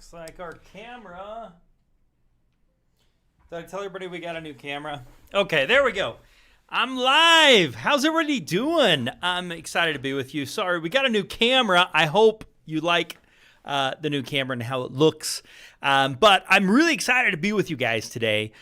Looks like our camera. Did I tell everybody we got a new camera? Okay, there we go. I'm live. How's everybody doing? I'm excited to be with you. Sorry, we got a new camera. I hope you like the new camera and how it looks. But I'm really excited to be with you guys today.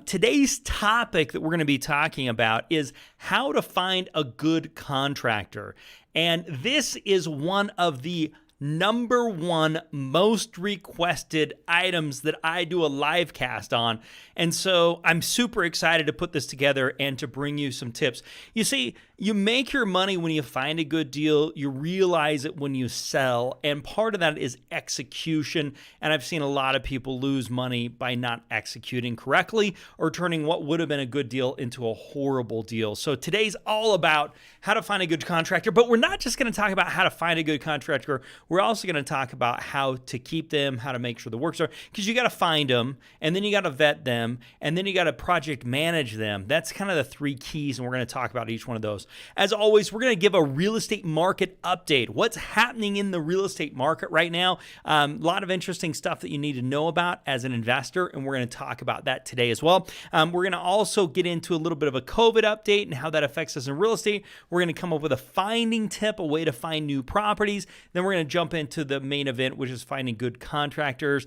Today's topic that we're going to be talking about is how to find a good contractor. And this is one of the number one most requested items that I do a live cast on. And so I'm super excited to put this together and to bring you some tips. You see, you make your money when you find a good deal. You realize it when you sell. And part of that is execution. And I've seen a lot of people lose money by not executing correctly or turning what would have been a good deal into a horrible deal. So today's all about how to find a good contractor. But we're not just going to talk about how to find a good contractor. We're also going to talk about how to keep them, how to make sure the works are, because you got to find them, and then you got to vet them, and then you got to project manage them. That's kind of the three keys, and we're going to talk about each one of those. As always, we're going to give a real estate market update. What's happening in the real estate market right now? A lot of interesting stuff that you need to know about as an investor, and we're going to talk about that today as well. We're going to also get into a little bit of a COVID update and how that affects us in real estate. We're going to come up with a finding tip, a way to find new properties. Then we're going to jump into the main event, which is finding good contractors.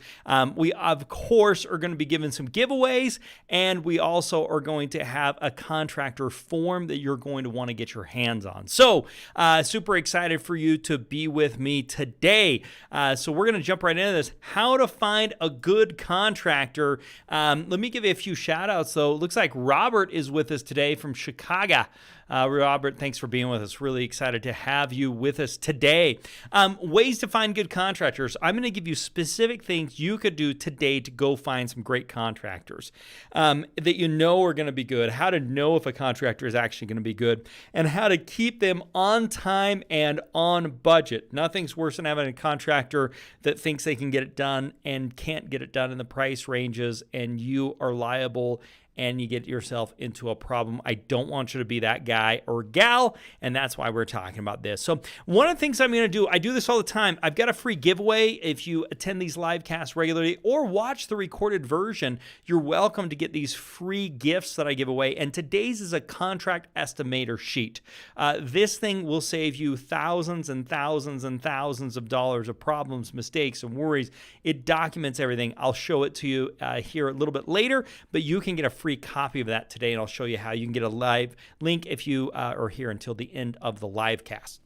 We, of course, are going to be giving some giveaways, and we also are going to have a contractor form that you're going to want to get your hands on. So super excited for you to be with me today. So we're going to jump right into this. How to find a good contractor. Let me give you a few shout outs though. It looks like Robert is with us today from Chicago. Robert, thanks for being with us. Really excited to have you with us today. Ways to find good contractors. I'm going to give you specific things you could do today to go find some great contractors that you know are going to be good, how to know if a contractor is actually going to be good, and how to keep them on time and on budget. Nothing's worse than having a contractor that thinks they can get it done and can't get it done in the price ranges, and you are liable and you get yourself into a problem. I don't want you to be that guy or gal, and that's why we're talking about this. So one of the things I'm going to do, I do this all the time. I've got a free giveaway. If you attend these live casts regularly or watch the recorded version, you're welcome to get these free gifts that I give away. And today's is a contract estimator sheet. This thing will save you thousands and thousands and thousands of dollars of problems, mistakes, and worries. It documents everything. I'll show it to you here a little bit later, but you can get a free copy of that today, and I'll show you how you can get a live link if you are here until the end of the live cast.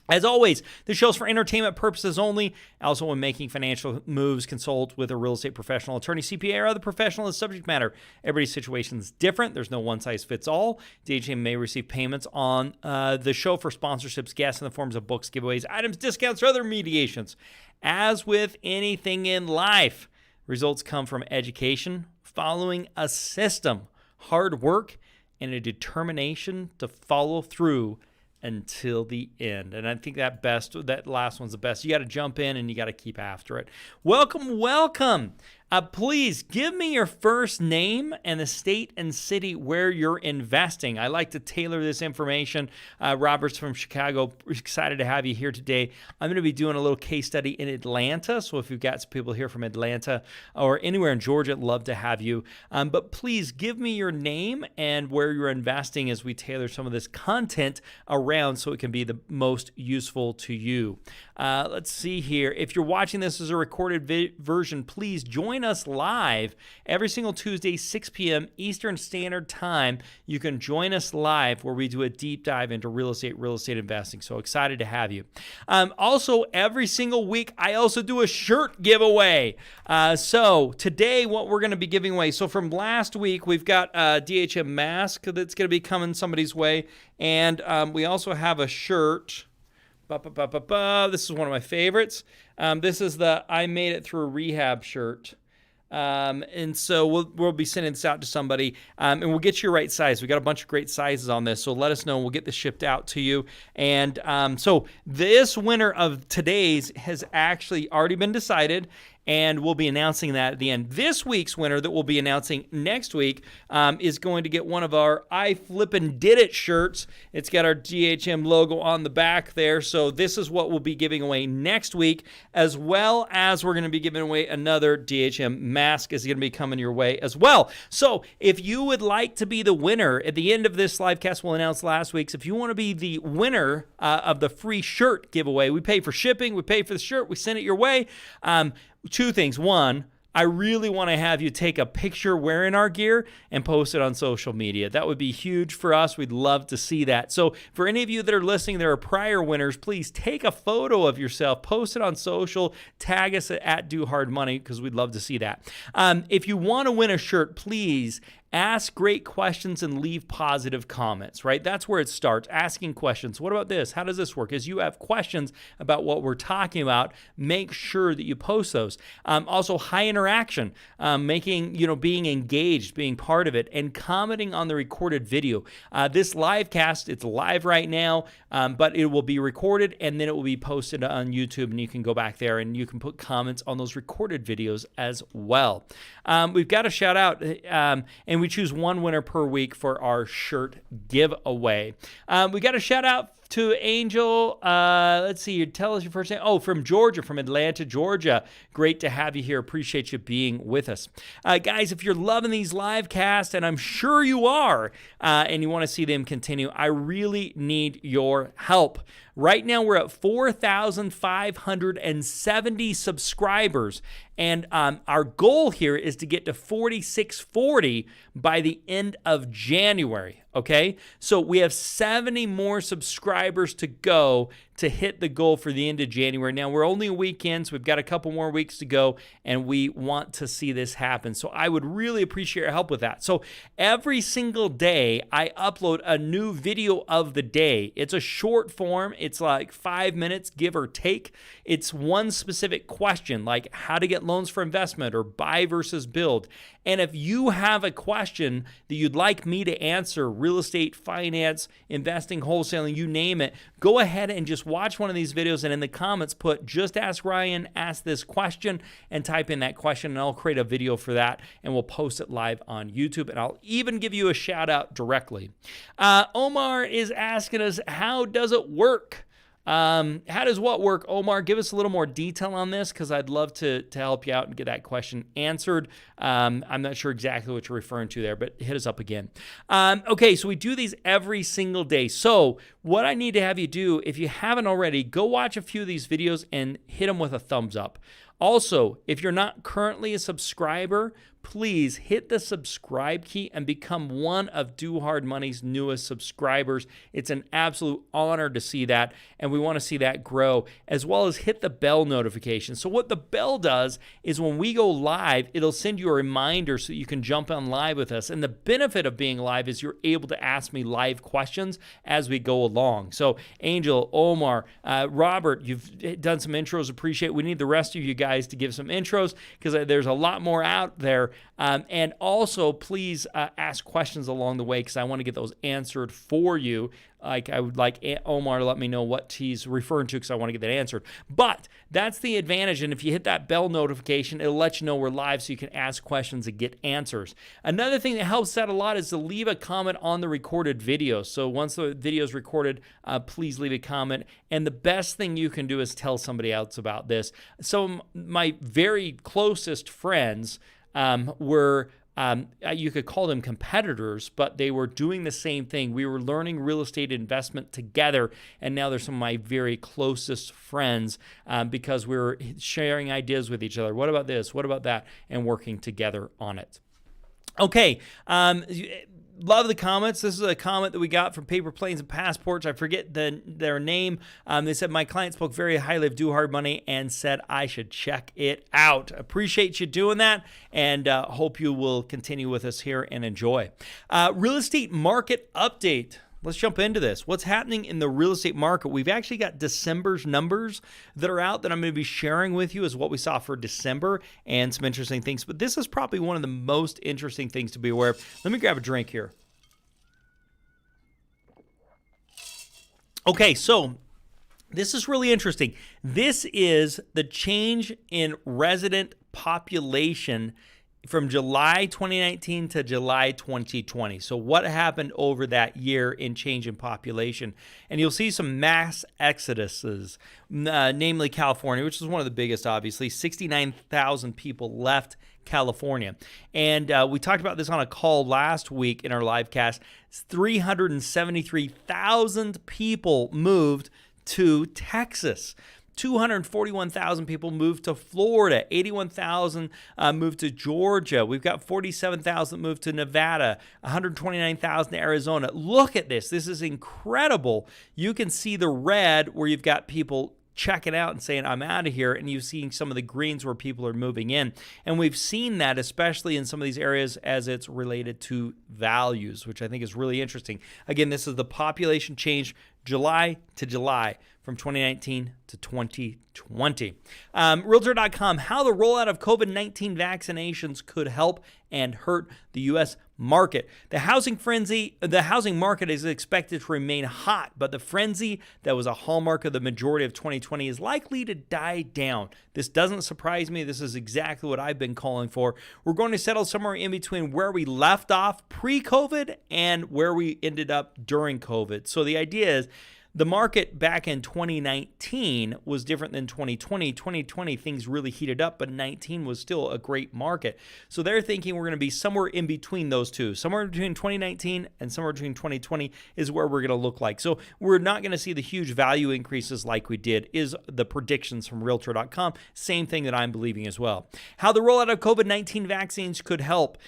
As always, this show's for entertainment purposes only. Also, when making financial moves, consult with a real estate professional, attorney, CPA, or other professional in the subject matter. Everybody's situation is different. There's no one-size-fits-all. DHA may receive payments on the show for sponsorships, guests in the forms of books, giveaways, items, discounts, or other mediations. As with anything in life, results come from education, following a system, hard work, and a determination to follow through until the end. And I think that last one's the best. You got to jump in and you got to keep after it. Welcome. Please give me your first name and the state and city where you're investing. I like to tailor this information. Robert's from Chicago. We're excited to have you here today. I'm going to be doing a little case study in Atlanta. So if you've got some people here from Atlanta or anywhere in Georgia, I'd love to have you. But please give me your name and where you're investing as we tailor some of this content around so it can be the most useful to you. Let's see here. If you're watching this as a recorded version, please join us live every single Tuesday, 6 p.m. Eastern Standard Time. You can join us live where we do a deep dive into real estate investing. So excited to have you. Also, every single week, I also do a shirt giveaway. So today, what we're going to be giving away. So from last week, we've got a DHM mask that's going to be coming somebody's way. And we also have a shirt. This is one of my favorites. This is the I Made It Through Rehab shirt. And so we'll be sending this out to somebody, and we'll get you your right size. We got a bunch of great sizes on this, so let us know. We'll get this shipped out to you. And so this winner of today's has actually already been decided, and we'll be announcing that at the end. This week's winner that we'll be announcing next week is going to get one of our I Flippin' Did It shirts. It's got our DHM logo on the back there, so this is what we'll be giving away next week, as well as we're going to be giving away another DHM mask is going to be coming your way as well. So if you would like to be the winner, at the end of this live cast we'll announce last week's, if you want to be the winner of the free shirt giveaway, we pay for shipping, we pay for the shirt, we send it your way. Two things. One, I really want to have you take a picture wearing our gear and post it on social media. That would be huge for us. We'd love to see that. So for any of you that are listening, there are prior winners, please take a photo of yourself, post it on social, tag us at Do Hard Money because we'd love to see that. If you want to win a shirt, please ask great questions and leave positive comments, right? That's where it starts, asking questions. What about this? How does this work? As you have questions about what we're talking about, make sure that you post those. Also, high interaction, being engaged, being part of it, and commenting on the recorded video. This live cast, it's live right now, but it will be recorded and then it will be posted on YouTube, and you can go back there and you can put comments on those recorded videos as well. We've got a shout out, and we choose one winner per week for our shirt giveaway. We got a shout out to Angel. Let's see, tell us your first name. Oh, from Georgia, from Atlanta, Georgia. Great to have you here. Appreciate you being with us. Guys, if you're loving these live casts, and I'm sure you are, and you want to see them continue, I really need your help. Right now, we're at 4,570 subscribers, and our goal here is to get to 4,640 by the end of January, okay? So we have 70 more subscribers to go to hit the goal for the end of January. Now, we're only a week in, so we've got a couple more weeks to go, and we want to see this happen. So I would really appreciate your help with that. So every single day, I upload a new video of the day. It's a short form. It's like 5 minutes, give or take. It's one specific question, like how to get loans for investment or buy versus build. And if you have a question that you'd like me to answer, real estate, finance, investing, wholesaling, you name it, go ahead and just watch one of these videos and in the comments put, just ask Ryan, ask this question, and type in that question, and I'll create a video for that, and we'll post it live on YouTube, and I'll even give you a shout out directly. Omar is asking us, how does it work? How does what work? Omar, give us a little more detail on this because I'd love to help you out and get that question answered. I'm not sure exactly what you're referring to there, but hit us up again. Okay, so we do these every single day. So what I need to have you do, if you haven't already, go watch a few of these videos and hit them with a thumbs up. Also, if you're not currently a subscriber, please hit the subscribe key and become one of Do Hard Money's newest subscribers. It's an absolute honor to see that, and we want to see that grow, as well as hit the bell notification. So what the bell does is when we go live, it'll send you a reminder so that you can jump on live with us. And the benefit of being live is you're able to ask me live questions as we go along. So Angel, Omar, Robert, you've done some intros. Appreciate it. We need the rest of you guys to give some intros because there's a lot more out there. And also, please ask questions along the way because I want to get those answered for you. Like I would like Omar to let me know what he's referring to because I want to get that answered. But that's the advantage. And if you hit that bell notification, it'll let you know we're live so you can ask questions and get answers. Another thing that helps that a lot is to leave a comment on the recorded video. So once the video is recorded, please leave a comment. And the best thing you can do is tell somebody else about this. So my very closest friends were you could call them competitors, but they were doing the same thing. We were learning real estate investment together, and now they're some of my very closest friends because we were sharing ideas with each other. What about this? What about that? And working together on it. Okay. Love the comments. This is a comment that we got from Paper Planes and Passports. I forget their name. They said, my client spoke very highly of Do Hard Money and said I should check it out. Appreciate you doing that, and hope you will continue with us here and enjoy. Real estate market update. Let's jump into this. What's happening in the real estate market? We've actually got December's numbers that are out that I'm going to be sharing with you as what we saw for December and some interesting things. But this is probably one of the most interesting things to be aware of. Let me grab a drink here. Okay, so This is really interesting. This is the change in resident population from July 2019 to July 2020. So what happened over that year in change in population? And you'll see some mass exoduses, namely California, which is one of the biggest, obviously. 69,000 people left California. And we talked about this on a call last week in our live cast. 373,000 people moved to Texas. 241,000 people moved to Florida. 81,000 moved to Georgia. We've got 47,000 moved to Nevada. 129,000 to Arizona. Look at this. This is incredible. You can see the red where you've got people checking out and saying, I'm out of here. And you've seen some of the greens where people are moving in. And we've seen that, especially in some of these areas as it's related to values, which I think is really interesting. Again, this is the population change July to July from 2019 to 2020. Realtor.com, how the rollout of COVID-19 vaccinations could help and hurt the U.S. market. The housing market is expected to remain hot, but the frenzy that was a hallmark of the majority of 2020 is likely to die down. This doesn't surprise me. This is exactly what I've been calling for. We're going to settle somewhere in between where we left off pre-COVID and where we ended up during COVID. So the idea is, the market back in 2019 was different than 2020. 2020, things really heated up, but 19 was still a great market. So they're thinking we're going to be somewhere in between those two. Somewhere between 2019 and somewhere between 2020 is where we're going to look like. So we're not going to see the huge value increases like we did, is the predictions from Realtor.com. Same thing that I'm believing as well. How the rollout of COVID-19 vaccines could help.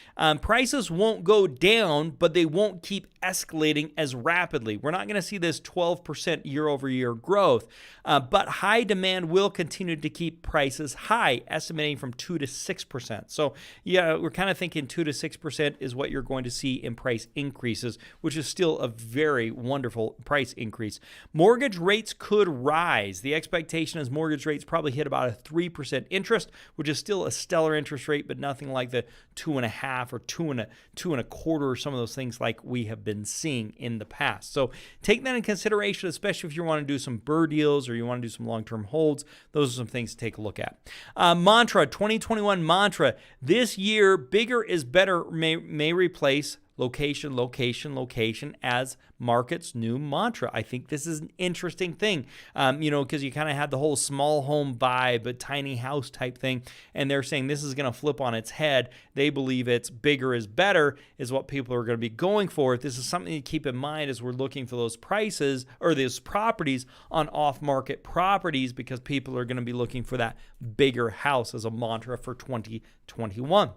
Prices won't go down, but they won't keep escalating as rapidly. We're not going to see this 12% year-over-year growth, but high demand will continue to keep prices high, estimating from 2 to 6%. So yeah, we're kind of thinking 2 to 6% is what you're going to see in price increases, which is still a very wonderful price increase. Mortgage rates could rise. The expectation is mortgage rates probably hit about a 3% interest, which is still a stellar interest rate, but nothing like the 2.5 or 2.25 or some of those things like we have been seeing in the past. So take that in consideration, especially if you want to do some BRRRR deals or you want to do some long-term holds. Those are some things to take a look at. Mantra, 2021 mantra. This year, bigger is better may replace location, location, location as market's new mantra. I think this is an interesting thing, because you kind of had the whole small home vibe, a tiny house type thing, and they're saying this is going to flip on its head. They believe it's bigger is better is what people are going to be going for. This is something to keep in mind as we're looking for those prices or those properties on off-market properties, because people are going to be looking for that bigger house as a mantra for 2021.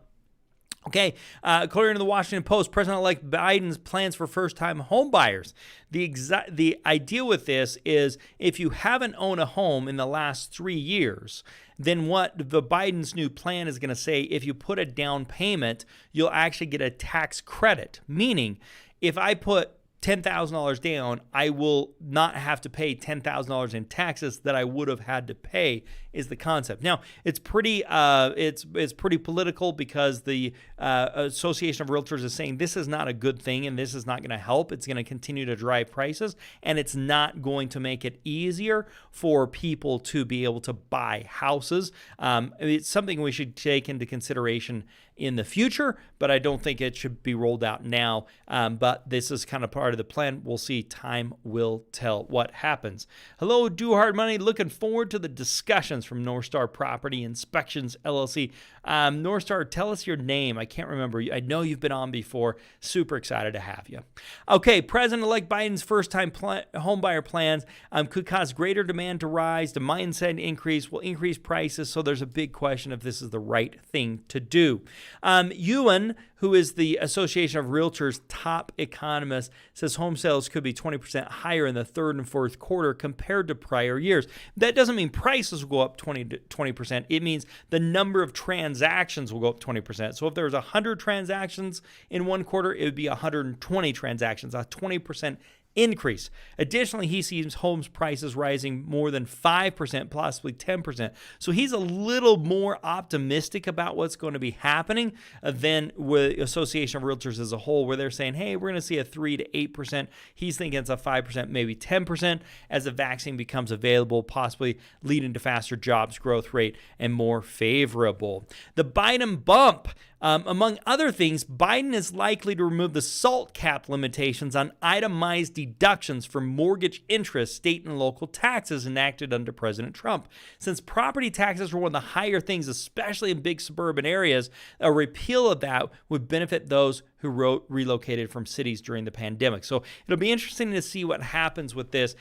Okay, according to the Washington Post, President-elect Biden's plans for first-time home buyers. The idea with this is if you haven't owned a home in the last 3 years, then what the Biden's new plan is going to say, if you put a down payment, you'll actually get a tax credit. Meaning, if I put $10,000 down, I will not have to pay $10,000 in taxes that I would have had to pay, is the concept. Now, it's pretty pretty political, because the Association of Realtors is saying this is not a good thing and this is not going to help. It's going to continue to drive prices, and it's not going to make it easier for people to be able to buy houses. It's something we should take into consideration in the future, but I don't think it should be rolled out now. But this is kind of part of the plan. We'll see. Time will tell what happens. Hello, Do Hard Money. Looking forward to the discussions from North Star Property Inspections, LLC. North Star, tell us your name. I can't remember. I know you've been on before. Super excited to have you. Okay, President-elect Biden's first-time homebuyer plans could cause greater demand to rise. The mindset increase will increase prices, so there's a big question if this is the right thing to do. Ewan, who is the Association of Realtors' top economist, says home sales could be 20% higher in the third and fourth quarter compared to prior years. That doesn't mean prices will go up 20%. It means the number of transactions will go up 20%. So if there's 100 transactions in one quarter, it would be 120 transactions, a 20% increase. Additionally, he sees homes prices rising more than 5%, possibly 10%. So he's a little more optimistic about what's going to be happening than with Association of Realtors as a whole, where they're saying, hey, we're going to see a 3 to 8%. He's thinking it's a 5%, maybe 10% as the vaccine becomes available, possibly leading to faster jobs growth rate and more favorable. The Biden bump. Among other things, Biden is likely to remove the SALT cap limitations on itemized deductions for mortgage interest, state and local taxes enacted under President Trump. Since property taxes were one of the higher things, especially in big suburban areas, a repeal of that would benefit those who relocated from cities during the pandemic. So it'll be interesting to see what happens with this.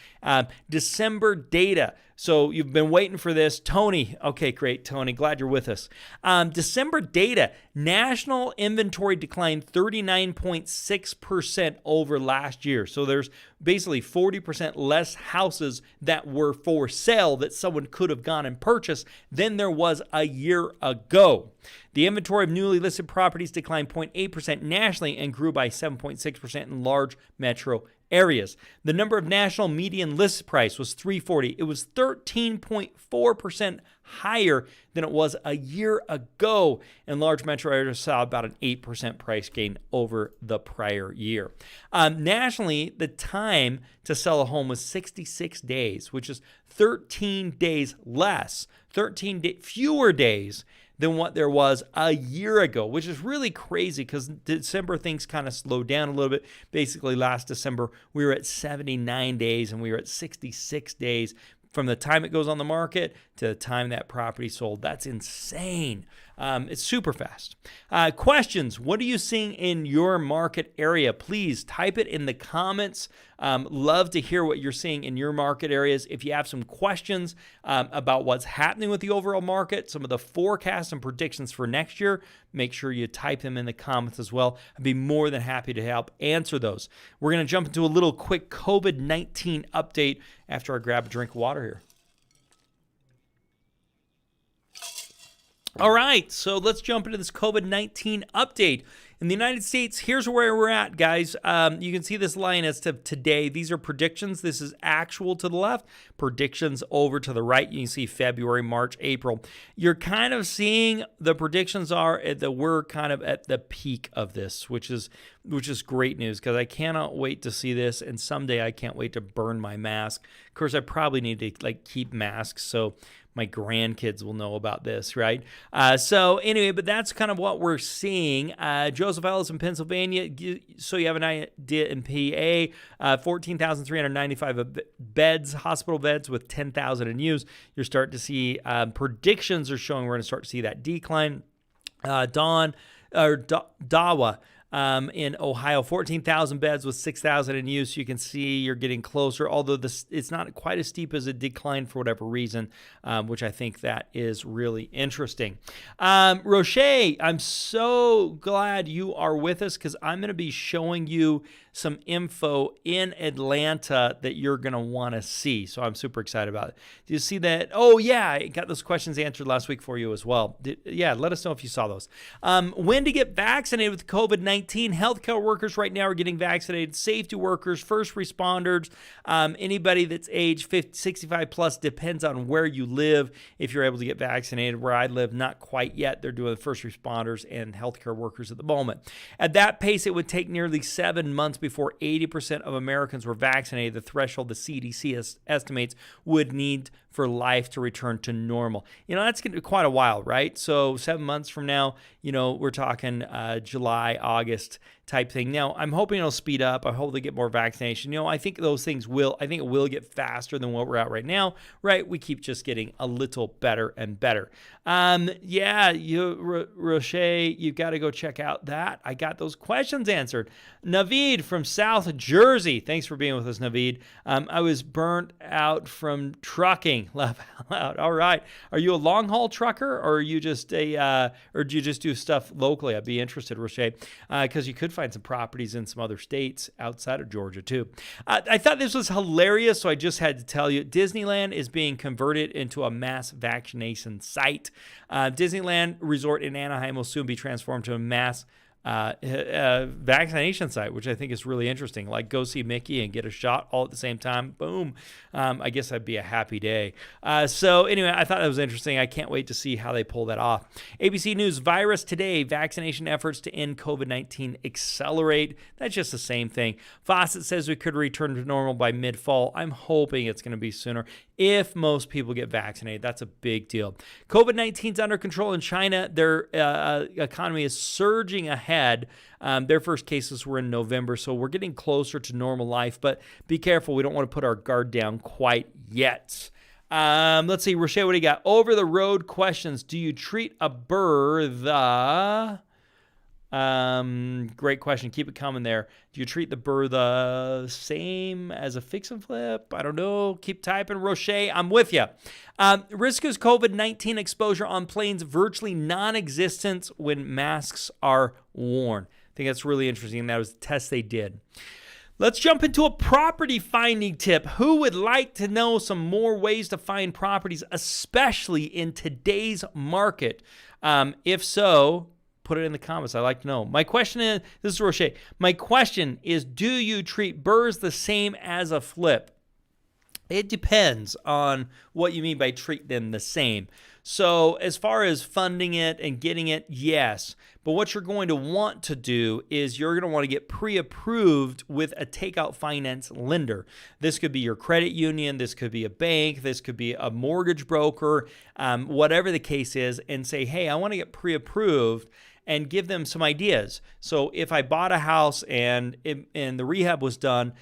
December data. So you've been waiting for this. Tony. Okay, great, Tony. Glad you're with us. December data. National inventory declined 39.6% over last year. So there's basically 40% less houses that were for sale that someone could have gone and purchased than there was a year ago. The inventory of newly listed properties declined 0.8% nationally and grew by 7.6% in large metro areas. The number of national median list price was $340. It was 13.4% higher than it was a year ago, and large metro areas saw about an 8% price gain over the prior year. Nationally, the time to sell a home was 66 days, which is 13 days less, fewer days than what there was a year ago, which is really crazy because December things kind of slowed down a little bit. Basically, last December, we were at 79 days and we were at 66 days from the time it goes on the market to the time that property sold. That's insane. It's super fast. Questions. What are you seeing in your market area? Please type it in the comments. Love to hear what you're seeing in your market areas. If you have some questions about what's happening with the overall market, some of the forecasts and predictions for next year, make sure you type them in the comments as well. I'd be more than happy to help answer those. We're going to jump into a little quick COVID-19 update after I grab a drink of water here. All right, so let's jump into this COVID-19 update. In the United States, here's where we're at, guys. You can see this line as to today. These are predictions. This is actual to the left, predictions over to the right. You can see February, March, April. You're kind of seeing the predictions are that we're kind of at the peak of this, which is great news because I cannot wait to see this. And someday I can't wait to burn my mask. Of course, I probably need to keep masks so my grandkids will know about this, right? So anyway, but that's kind of what we're seeing. Joseph Ellis in Pennsylvania, so you have an idea in PA, 14,395 beds, hospital beds with 10,000 in use. You're starting to see predictions are showing we're going to start to see that decline. Dawa in Ohio, 14,000 beds with 6,000 in use. You can see you're getting closer, although it's not quite as steep as a decline for whatever reason, which I think that is really interesting. Roche, I'm so glad you are with us because I'm going to be showing you some info in Atlanta that you're going to want to see. So I'm super excited about it. Do you see that? Oh, yeah, I got those questions answered last week for you as well. Let us know if you saw those. When to get vaccinated with COVID-19. Healthcare workers right now are getting vaccinated. Safety workers, first responders, anybody that's age 65 plus, depends on where you live. If you're able to get vaccinated, where I live, not quite yet. They're doing the first responders and healthcare workers at the moment. At that pace, it would take nearly 7 months before 80% of Americans were vaccinated, the threshold the CDC estimates would need for life to return to normal. That's going to be quite a while, right? So 7 months from now, we're talking July, August type thing. Now, I'm hoping it'll speed up. I hope they get more vaccination. I think those things I think it will get faster than what we're at right now, right? We keep just getting a little better and better. Roche, you've got to go check out that. I got those questions answered. Naveed from South Jersey. Thanks for being with us, Naveed. I was burnt out from trucking. Laugh out loud. All right. Are you a long haul trucker or are you just or do you just do stuff locally? I'd be interested, Roche, because you could find some properties in some other states outside of Georgia too. I thought this was hilarious, so I just had to tell you. Disneyland is being converted into a mass vaccination site. Disneyland Resort in Anaheim will soon be transformed to a mass vaccination site, which I think is really interesting. Like go see Mickey and get a shot all at the same time. Boom. I guess that'd be a happy day. So anyway, I thought that was interesting. I can't wait to see how they pull that off. ABC News, virus today, vaccination efforts to end COVID-19 accelerate. That's just the same thing. Fawcett says we could return to normal by mid-fall. I'm hoping it's going to be sooner if most people get vaccinated. That's a big deal. COVID-19 is under control in China. Their economy is surging ahead. Their first cases were in November, so we're getting closer to normal life, but be careful. We don't want to put our guard down quite yet. Let's see, Rochelle, what do you got? Over the road questions. Do you treat a burr great question. Keep it coming there. Do you treat the burr the same as a fix and flip? I don't know. Keep typing. Rocher, I'm with you. Risk is COVID-19 exposure on planes virtually non-existent when masks are worn. I think that's really interesting. That was the test they did. Let's jump into a property finding tip. Who would like to know some more ways to find properties, especially in today's market? If so, put it in the comments. I'd like to know. My question is, this is Rocher. My question is, do you treat burrs the same as a flip? It depends on what you mean by treat them the same. So as far as funding it and getting it, yes. But what you're going to want to do is you're going to want to get pre-approved with a takeout finance lender. This could be your credit union. This could be a bank. This could be a mortgage broker, whatever the case is, and say, hey, I want to get pre-approved, and give them some ideas. So if I bought a house and the rehab was done,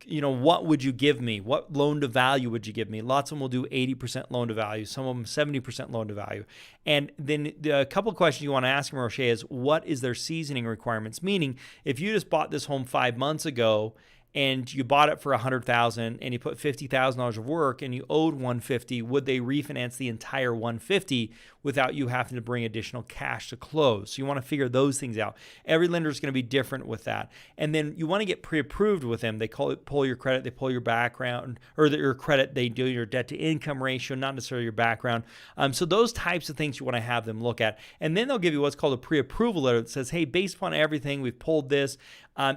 what would you give me? What loan to value would you give me? Lots of them will do 80% loan to value. Some of them 70% loan to value. And then a couple of questions you want to ask them, Rocher, is what is their seasoning requirements? Meaning, if you just bought this home 5 months ago and you bought it for $100,000 and you put $50,000 of work and you owed $150,000, would they refinance the entire $150,000 without you having to bring additional cash to close? So you want to figure those things out. Every lender is going to be different with that. And then you want to get pre-approved with them. They pull your credit, they pull your background, or your credit, they do your debt to income ratio, not necessarily your background. So those types of things you want to have them look at. And then they'll give you what's called a pre-approval letter that says, hey, based upon everything, we've pulled this.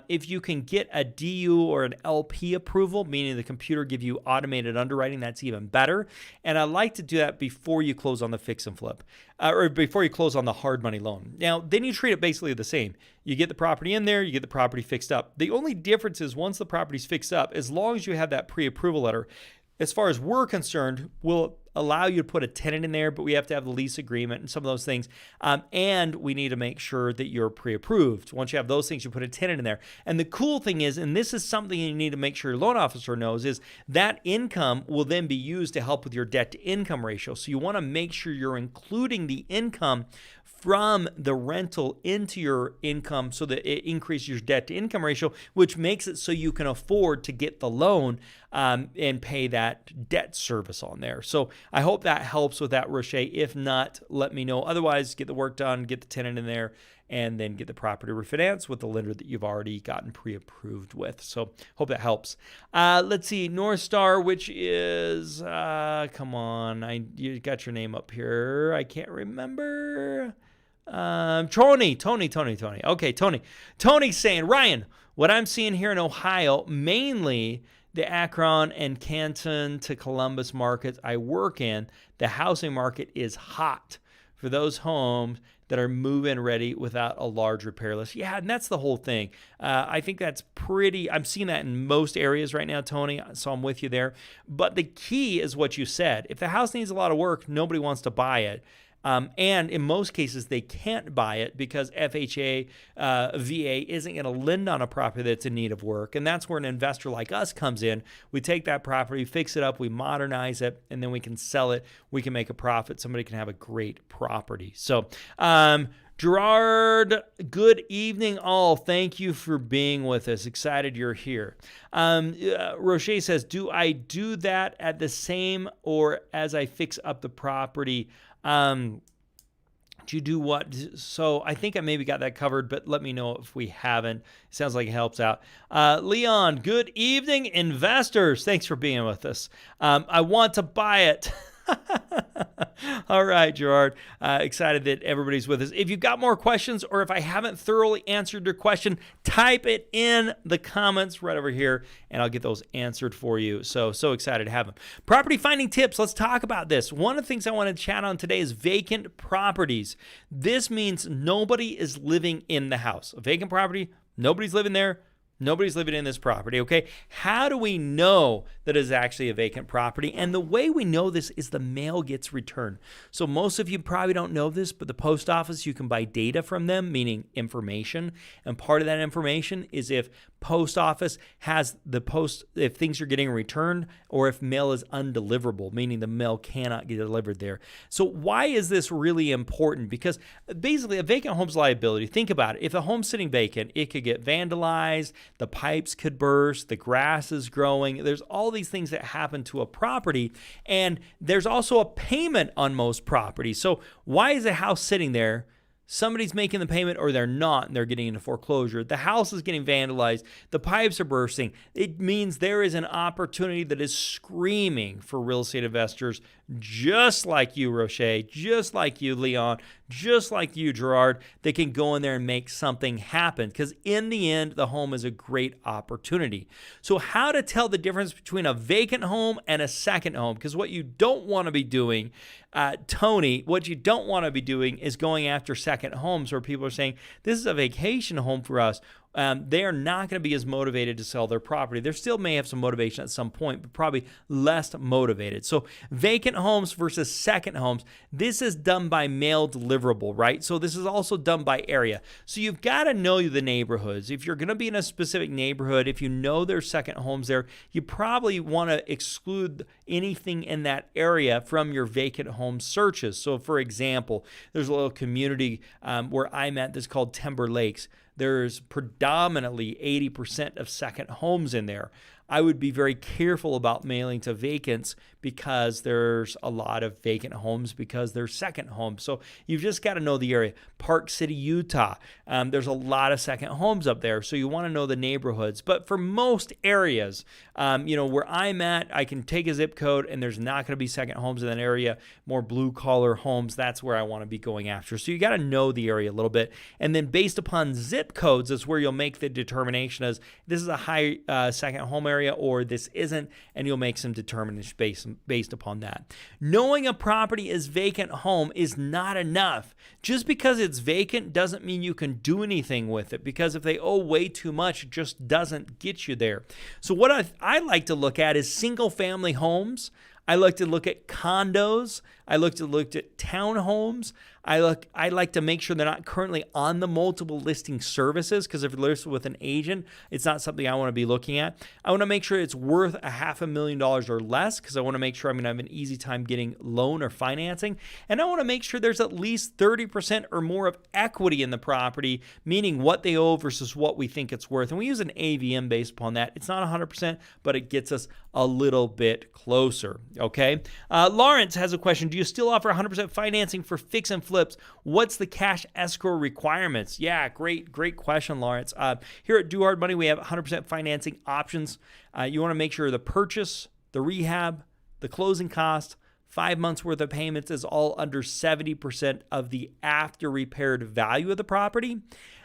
If you can get a DU or an LP approval, meaning the computer give you automated underwriting, that's even better. And I like to do that before you close on the fix and flip, or before you close on the hard money loan. Now, then you treat it basically the same. You get the property in there, you get the property fixed up. The only difference is once the property's fixed up, as long as you have that pre-approval letter, as far as we're concerned, we'll allow you to put a tenant in there, but we have to have the lease agreement and some of those things. And we need to make sure that you're pre-approved. Once you have those things, you put a tenant in there. And the cool thing is, and this is something you need to make sure your loan officer knows, is that income will then be used to help with your debt to income ratio. So you want to make sure you're including the income from the rental into your income so that it increases your debt to income ratio, which makes it so you can afford to get the loan and pay that debt service on there. So I hope that helps with that, Rocher. If not, let me know. Otherwise, get the work done, get the tenant in there, and then get the property refinanced with the lender that you've already gotten pre-approved with. So hope that helps. Let's see, North Star, which is, come on, you got your name up here. I can't remember. Tony. Okay, Tony. Tony's saying, Ryan, what I'm seeing here in Ohio, mainly the Akron and Canton to Columbus markets I work in, the housing market is hot for those homes that are move-in ready without a large repair list. Yeah, and that's the whole thing. I think that's I'm seeing that in most areas right now, Tony, so I'm with you there. But the key is what you said. If the house needs a lot of work, nobody wants to buy it. And in most cases, they can't buy it because FHA, VA isn't going to lend on a property that's in need of work. And that's where an investor like us comes in. We take that property, fix it up, we modernize it, and then we can sell it. We can make a profit. Somebody can have a great property. So, Gerard, good evening all. Thank you for being with us. Excited you're here. Rocher says, do I do that at the same or as I fix up the property? Do you do what? So I think I maybe got that covered, but let me know if we haven't. It sounds like it helps out. Leon, good evening, investors. Thanks for being with us. I want to buy it. All right, Gerard. Excited that everybody's with us. If you've got more questions or if I haven't thoroughly answered your question, type it in the comments right over here and I'll get those answered for you. So excited to have them. Property finding tips. Let's talk about this. One of the things I want to chat on today is vacant properties. This means nobody is living in the house. A vacant property, nobody's living there. Nobody's living in this property, okay? How do we know that it's actually a vacant property? And the way we know this is the mail gets returned. So most of you probably don't know this, but the post office, you can buy data from them, meaning information. And part of that information is if post office has if things are getting returned or if mail is undeliverable, meaning the mail cannot get delivered there. So why is this really important? Because basically a vacant home's liability, think about it. If a home's sitting vacant, it could get vandalized, the pipes could burst, the grass is growing. There's all these things that happen to a property, and there's also a payment on most properties. So why is a house sitting there? Somebody's making the payment or they're not and they're getting into foreclosure. The house is getting vandalized. The pipes are bursting. It means there is an opportunity that is screaming for real estate investors just like you, Roche, just like you, Leon, just like you, Gerard, that can go in there and make something happen. Because in the end, the home is a great opportunity. So how to tell the difference between a vacant home and a second home? Because what you don't want to be doing, Tony, what you don't want to be doing is going after second homes where people are saying, this is a vacation home for us. They are not going to be as motivated to sell their property. They still may have some motivation at some point, but probably less motivated. So vacant homes versus second homes, this is done by mail deliverable, right? So this is also done by area. So you've got to know the neighborhoods. If you're going to be in a specific neighborhood, if you know there's second homes there, you probably want to exclude anything in that area from your vacant home searches. So for example, there's a little community where I'm at that's called Timber Lakes. There's predominantly 80% of second homes in there. I would be very careful about mailing to vacants because there's a lot of vacant homes because they're second homes. So you've just got to know the area. Park City, Utah, there's a lot of second homes up there. So you want to know the neighborhoods. But for most areas, where I'm at, I can take a zip code and there's not going to be second homes in that area, more blue collar homes. That's where I want to be going after. So you got to know the area a little bit. And then based upon zip codes is where you'll make the determination as this is a high second home area or this isn't, and you'll make some determination based upon that. Knowing a property is vacant home is not enough. Just because it's vacant doesn't mean you can do anything with it, because if they owe way too much, it just doesn't get you there. So what I like to look at is single family homes. I like to look at condos. I like to look at townhomes. I like to make sure they're not currently on the multiple listing services, because if you're listed with an agent, it's not something I want to be looking at. I want to make sure it's worth $500,000 or less, because I want to make sure I'm going to have an easy time getting loan or financing. And I want to make sure there's at least 30% or more of equity in the property, meaning what they owe versus what we think it's worth. And we use an AVM based upon that. It's not 100%, but it gets us a little bit closer. Okay. Lawrence has a question. Do you still offer 100% financing for fix and flips? What's the cash escrow requirements? Yeah, great question, Lawrence. Here at Do Hard Money, we have 100% financing options. You want to make sure the purchase, the rehab, the closing cost, 5 months worth of payments is all under 70% of the after repaired value of the property.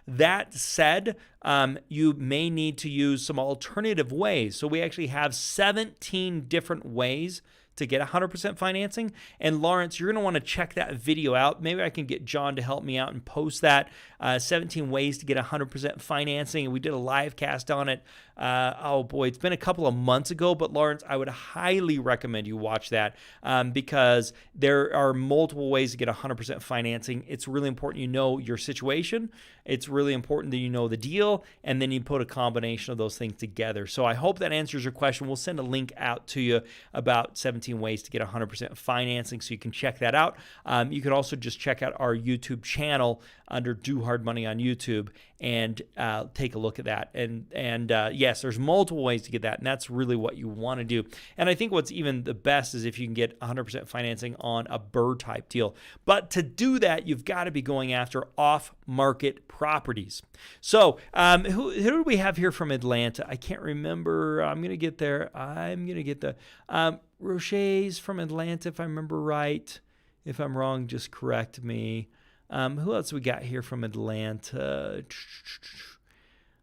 That said, you may need to use some alternative ways. So we actually have 17 different ways to get 100% financing. And Lawrence, you're going to want to check that video out. Maybe I can get John to help me out and post that. 17 ways to get 100% financing. And we did a live cast on it. It's been a couple of months ago, but Lawrence, I would highly recommend you watch that because there are multiple ways to get 100% financing. It's really important you know your situation. It's really important that you know the deal, and then you put a combination of those things together. So I hope that answers your question. We'll send a link out to you about 17 ways to get 100% financing, so you can check that out. You can also just check out our YouTube channel under Do Hard Hard Money on YouTube and take a look at that. And yes, there's multiple ways to get that, and that's really what you want to do. And I think what's even the best is if you can get 100% financing on a BRRRR type deal. But to do that, you've got to be going after off-market properties. So who do we have here from Atlanta? I can't remember. I'm going to get there. Roche's from Atlanta, if I remember right. If I'm wrong, just correct me. Who else we got here from Atlanta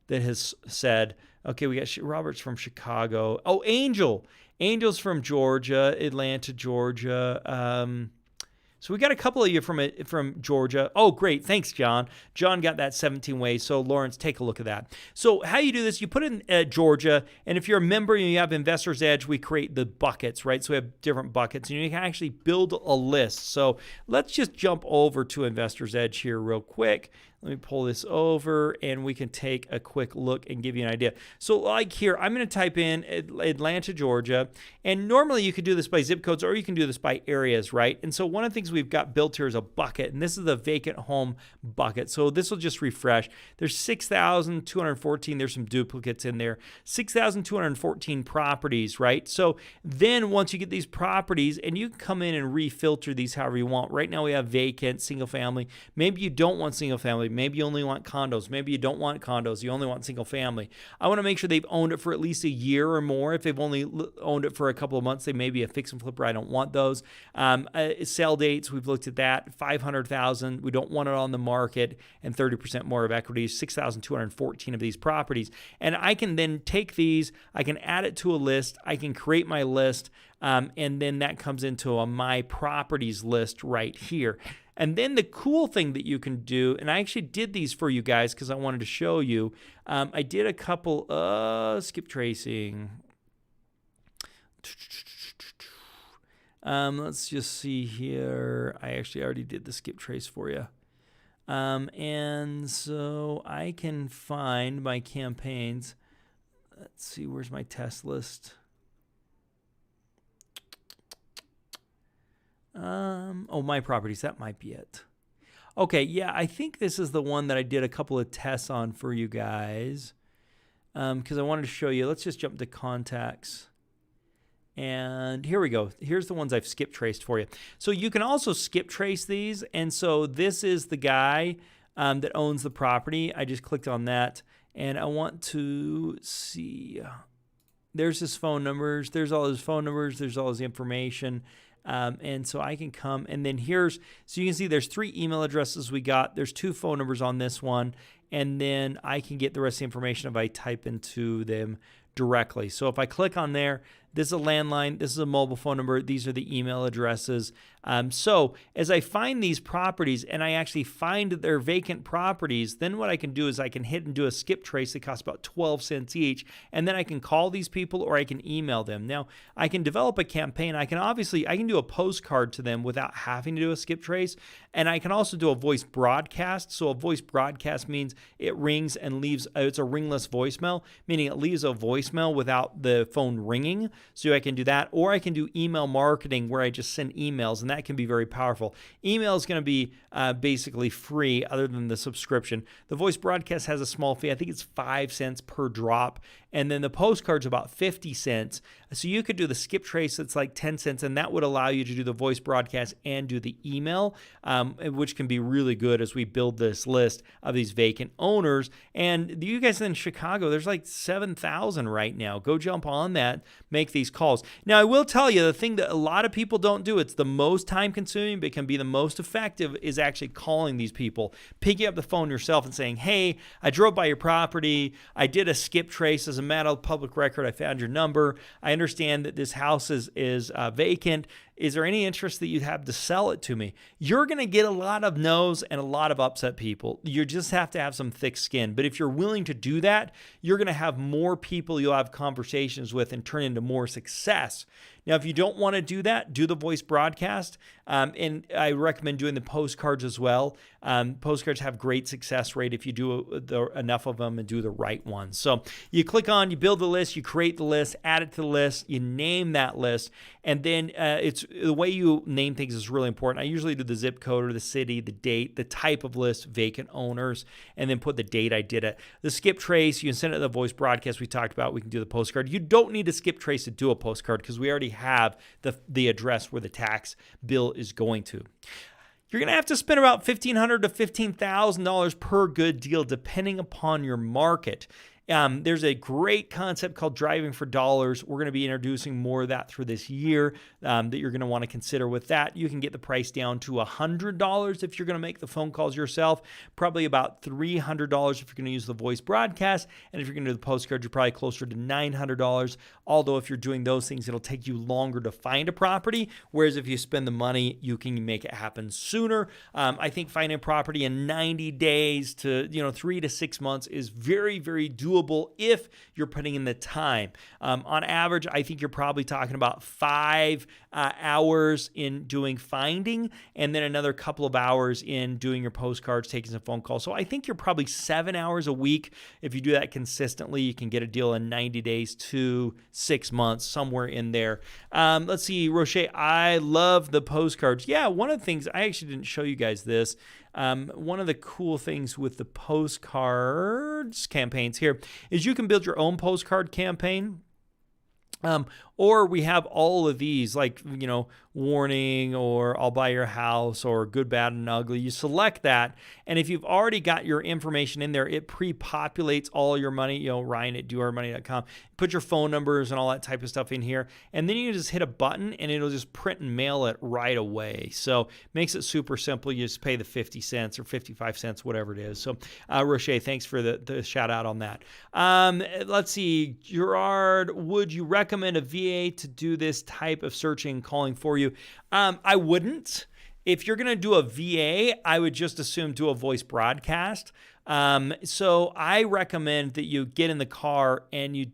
that has said, okay, we got Robert's from Chicago. Oh, Angel. Angel's from Georgia, Atlanta, Georgia. So we got a couple of you from Georgia. Oh, great. Thanks, John. John got that 17 ways. So, Lawrence, take a look at that. So how you do this, you put in Georgia, and if you're a member and you have Investor's Edge, we create the buckets, right? So we have different buckets, and you can actually build a list. So let's just jump over to Investor's Edge here real quick. Let me pull this over, and we can take a quick look and give you an idea. So like here, I'm going to type in Atlanta, Georgia, and normally you could do this by zip codes or you can do this by areas, right? And so one of the things we've got built here is a bucket, and this is the vacant home bucket. So this will just refresh. There's 6,214. There's some duplicates in there. 6,214 properties, right? So then once you get these properties, and you can come in and refilter these however you want. Right now we have vacant, single family. Maybe you don't want single family. Maybe you only want condos. Maybe you don't want condos. You only want single family. I want to make sure they've owned it for at least a year or more. If they've only owned it for a couple of months, they may be a fix and flipper. I don't want those. Sell dates, we've looked at that. 500,000. We don't want it on the market, and 30% more of equity. 6,214 of these properties. And I can then take these. I can add it to a list. I can create my list. And then that comes into a My Properties list right here. And then the cool thing that you can do, and I actually did these for you guys because I wanted to show you. I did a couple, skip tracing. Let's just see here. I actually already did the skip trace for you. And so I can find my campaigns. Let's see, where's my test list? My properties, that might be it. Okay, yeah, I think this is the one that I did a couple of tests on for you guys because I wanted to show you. Let's just jump to contacts. And here we go. Here's the ones I've skip traced for you. So you can also skip trace these. And so this is the guy that owns the property. I just clicked on that, and I want to see. There's his phone numbers. There's all his phone numbers. There's all his information. And so I can come, and then so you can see there's 3 email addresses we got. There's 2 phone numbers on this one, and then I can get the rest of the information if I type into them directly. So if I click on there, this is a landline, this is a mobile phone number, these are the email addresses. So as I find these properties and I actually find their vacant properties, then what I can do is I can hit and do a skip trace that costs about 12 cents each, and then I can call these people or I can email them. Now, I can develop a campaign. I can do a postcard to them without having to do a skip trace, and I can also do a voice broadcast. So a voice broadcast means it rings and leaves, it's a ringless voicemail, meaning it leaves a voicemail without the phone ringing. So I can do that, or I can do email marketing where I just send emails, and that can be very powerful. Email is going to be basically free other than the subscription. The voice broadcast has a small fee. I think it's 5 cents per drop. And then the postcard's about 50 cents. So you could do the skip trace that's like 10 cents, and that would allow you to do the voice broadcast and do the email, which can be really good as we build this list of these vacant owners. And you guys in Chicago, there's like 7,000 right now. Go jump on that, make these calls. Now, I will tell you the thing that a lot of people don't do, it's the most time consuming, but can be the most effective, is actually calling these people, picking up the phone yourself and saying, hey, I drove by your property. I did a skip trace as a matter of public record. I found your number. I understand that this house is vacant. Is there any interest that you have to sell it to me? You're going to get a lot of no's and a lot of upset people. You just have to have some thick skin. But if you're willing to do that, you're going to have more people you'll have conversations with and turn into more success. Now, if you don't want to do that, do the voice broadcast. And I recommend doing the postcards as well. Postcards have great success rate if you do enough of them and do the right ones. So you click on, you build the list, you create the list, add it to the list, you name that list, and then it's the way you name things is really important. I usually do the zip code or the city, the date, the type of list, vacant owners, and then put the date I did it. The skip trace, you can send it to the voice broadcast we talked about. We can do the postcard. You don't need to skip trace to do a postcard because we already have the address where the tax bill is going to. You're going to have to spend about $1,500 to $15,000 per good deal depending upon your market. There's a great concept called driving for dollars. We're going to be introducing more of that through this year that you're going to want to consider. With that, you can get the price down to $100 if you're going to make the phone calls yourself, probably about $300 if you're going to use the voice broadcast, and if you're going to do the postcard, you're probably closer to $900. Although if you're doing those things, it'll take you longer to find a property, whereas if you spend the money, you can make it happen sooner. I think finding a property in 90 days to 3 to 6 months is very, very doable if you're putting in the time. On average, I think you're probably talking about 5 hours in doing finding and then another couple of hours in doing your postcards, taking some phone calls. So I think you're probably 7 hours a week. If you do that consistently, you can get a deal in 90 days to 6 months, somewhere in there. Let's see, Roche, I love the postcards. Yeah, one of the things, I actually didn't show you guys this. One of the cool things with the postcards campaigns here is you can build your own postcard campaign. Or we have all of these like, warning or I'll buy your house or good, bad, and ugly. You select that. And if you've already got your information in there, it pre-populates all your money, Ryan at doyourmoney.com. Put your phone numbers and all that type of stuff in here. And then you just hit a button and it'll just print and mail it right away. So makes it super simple. You just pay the 50 cents or 55 cents, whatever it is. So Roche, thanks for the shout out on that. Let's see, Gerard, would you recommend a VA to do this type of searching and calling for you? I wouldn't. If you're going to do a VA, I would just assume do a voice broadcast. So I recommend that you get in the car and you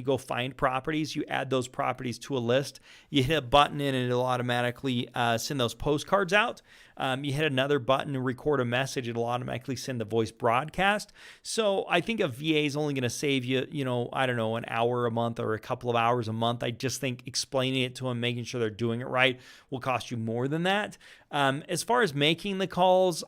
go find properties. You add those properties to a list. You hit a button and it'll automatically send those postcards out. You hit another button and record a message. It'll automatically send the voice broadcast. So I think a VA is only going to save you, an hour a month or a couple of hours a month. I just think explaining it to them, making sure they're doing it right will cost you more than that. As far as making the calls,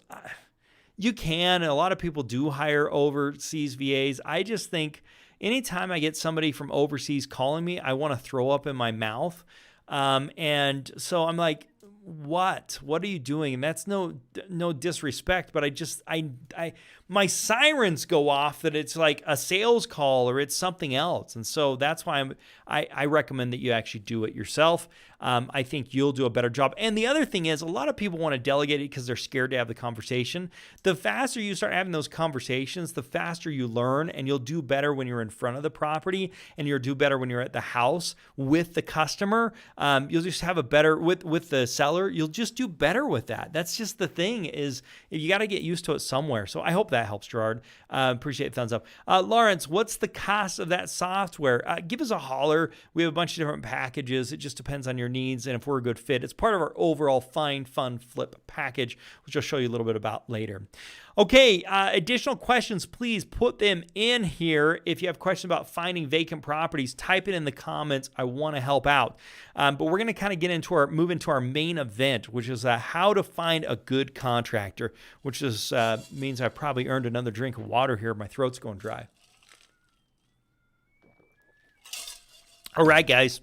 you can, and a lot of people do hire overseas VAs. I just think anytime I get somebody from overseas calling me, I want to throw up in my mouth. And so I'm like, what are you doing? And that's no disrespect, but my sirens go off that it's like a sales call or it's something else. And so that's why I recommend that you actually do it yourself. I think you'll do a better job. And the other thing is, a lot of people want to delegate it because they're scared to have the conversation. The faster you start having those conversations, the faster you learn, and you'll do better when you're in front of the property, and you'll do better when you're at the house with the customer. You'll just have a better, with the seller, you'll just do better with that. That's just the thing, is you got to get used to it somewhere. So I hope that helps, Gerard. Appreciate the thumbs up. Lawrence, what's the cost of that software? Give us a holler. We have a bunch of different packages. It just depends on your needs and if we're a good fit. It's part of our overall Find, Fun, Flip package, which I'll show you a little bit about later. Okay, additional questions, please put them in here. If you have questions about finding vacant properties, type it in the comments. I want to help out. But we're going to kind of move into our main event, which is how to find a good contractor, which is means I probably earned another drink of water here. My throat's going dry. All right, guys.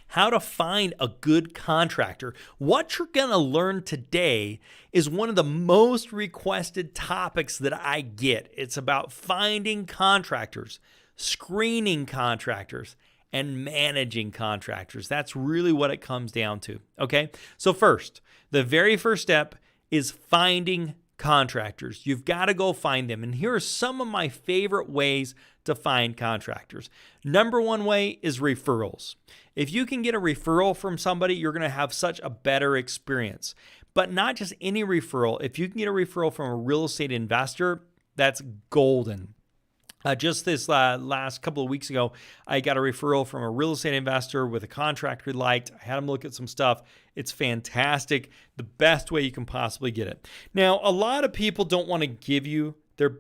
How to find a good contractor. What you're going to learn today is one of the most requested topics that I get. It's about finding contractors, screening contractors, and managing contractors. That's really what it comes down to. Okay? So first, the very first step is finding contractors. You've got to go find them. And here are some of my favorite ways to find contractors. Number one way is referrals. If you can get a referral from somebody, you're going to have such a better experience. But not just any referral. If you can get a referral from a real estate investor, that's golden. Just this last couple of weeks ago, I got a referral from a real estate investor with a contractor he liked. I had him look at some stuff. It's fantastic. The best way you can possibly get it. Now, a lot of people don't want to give you their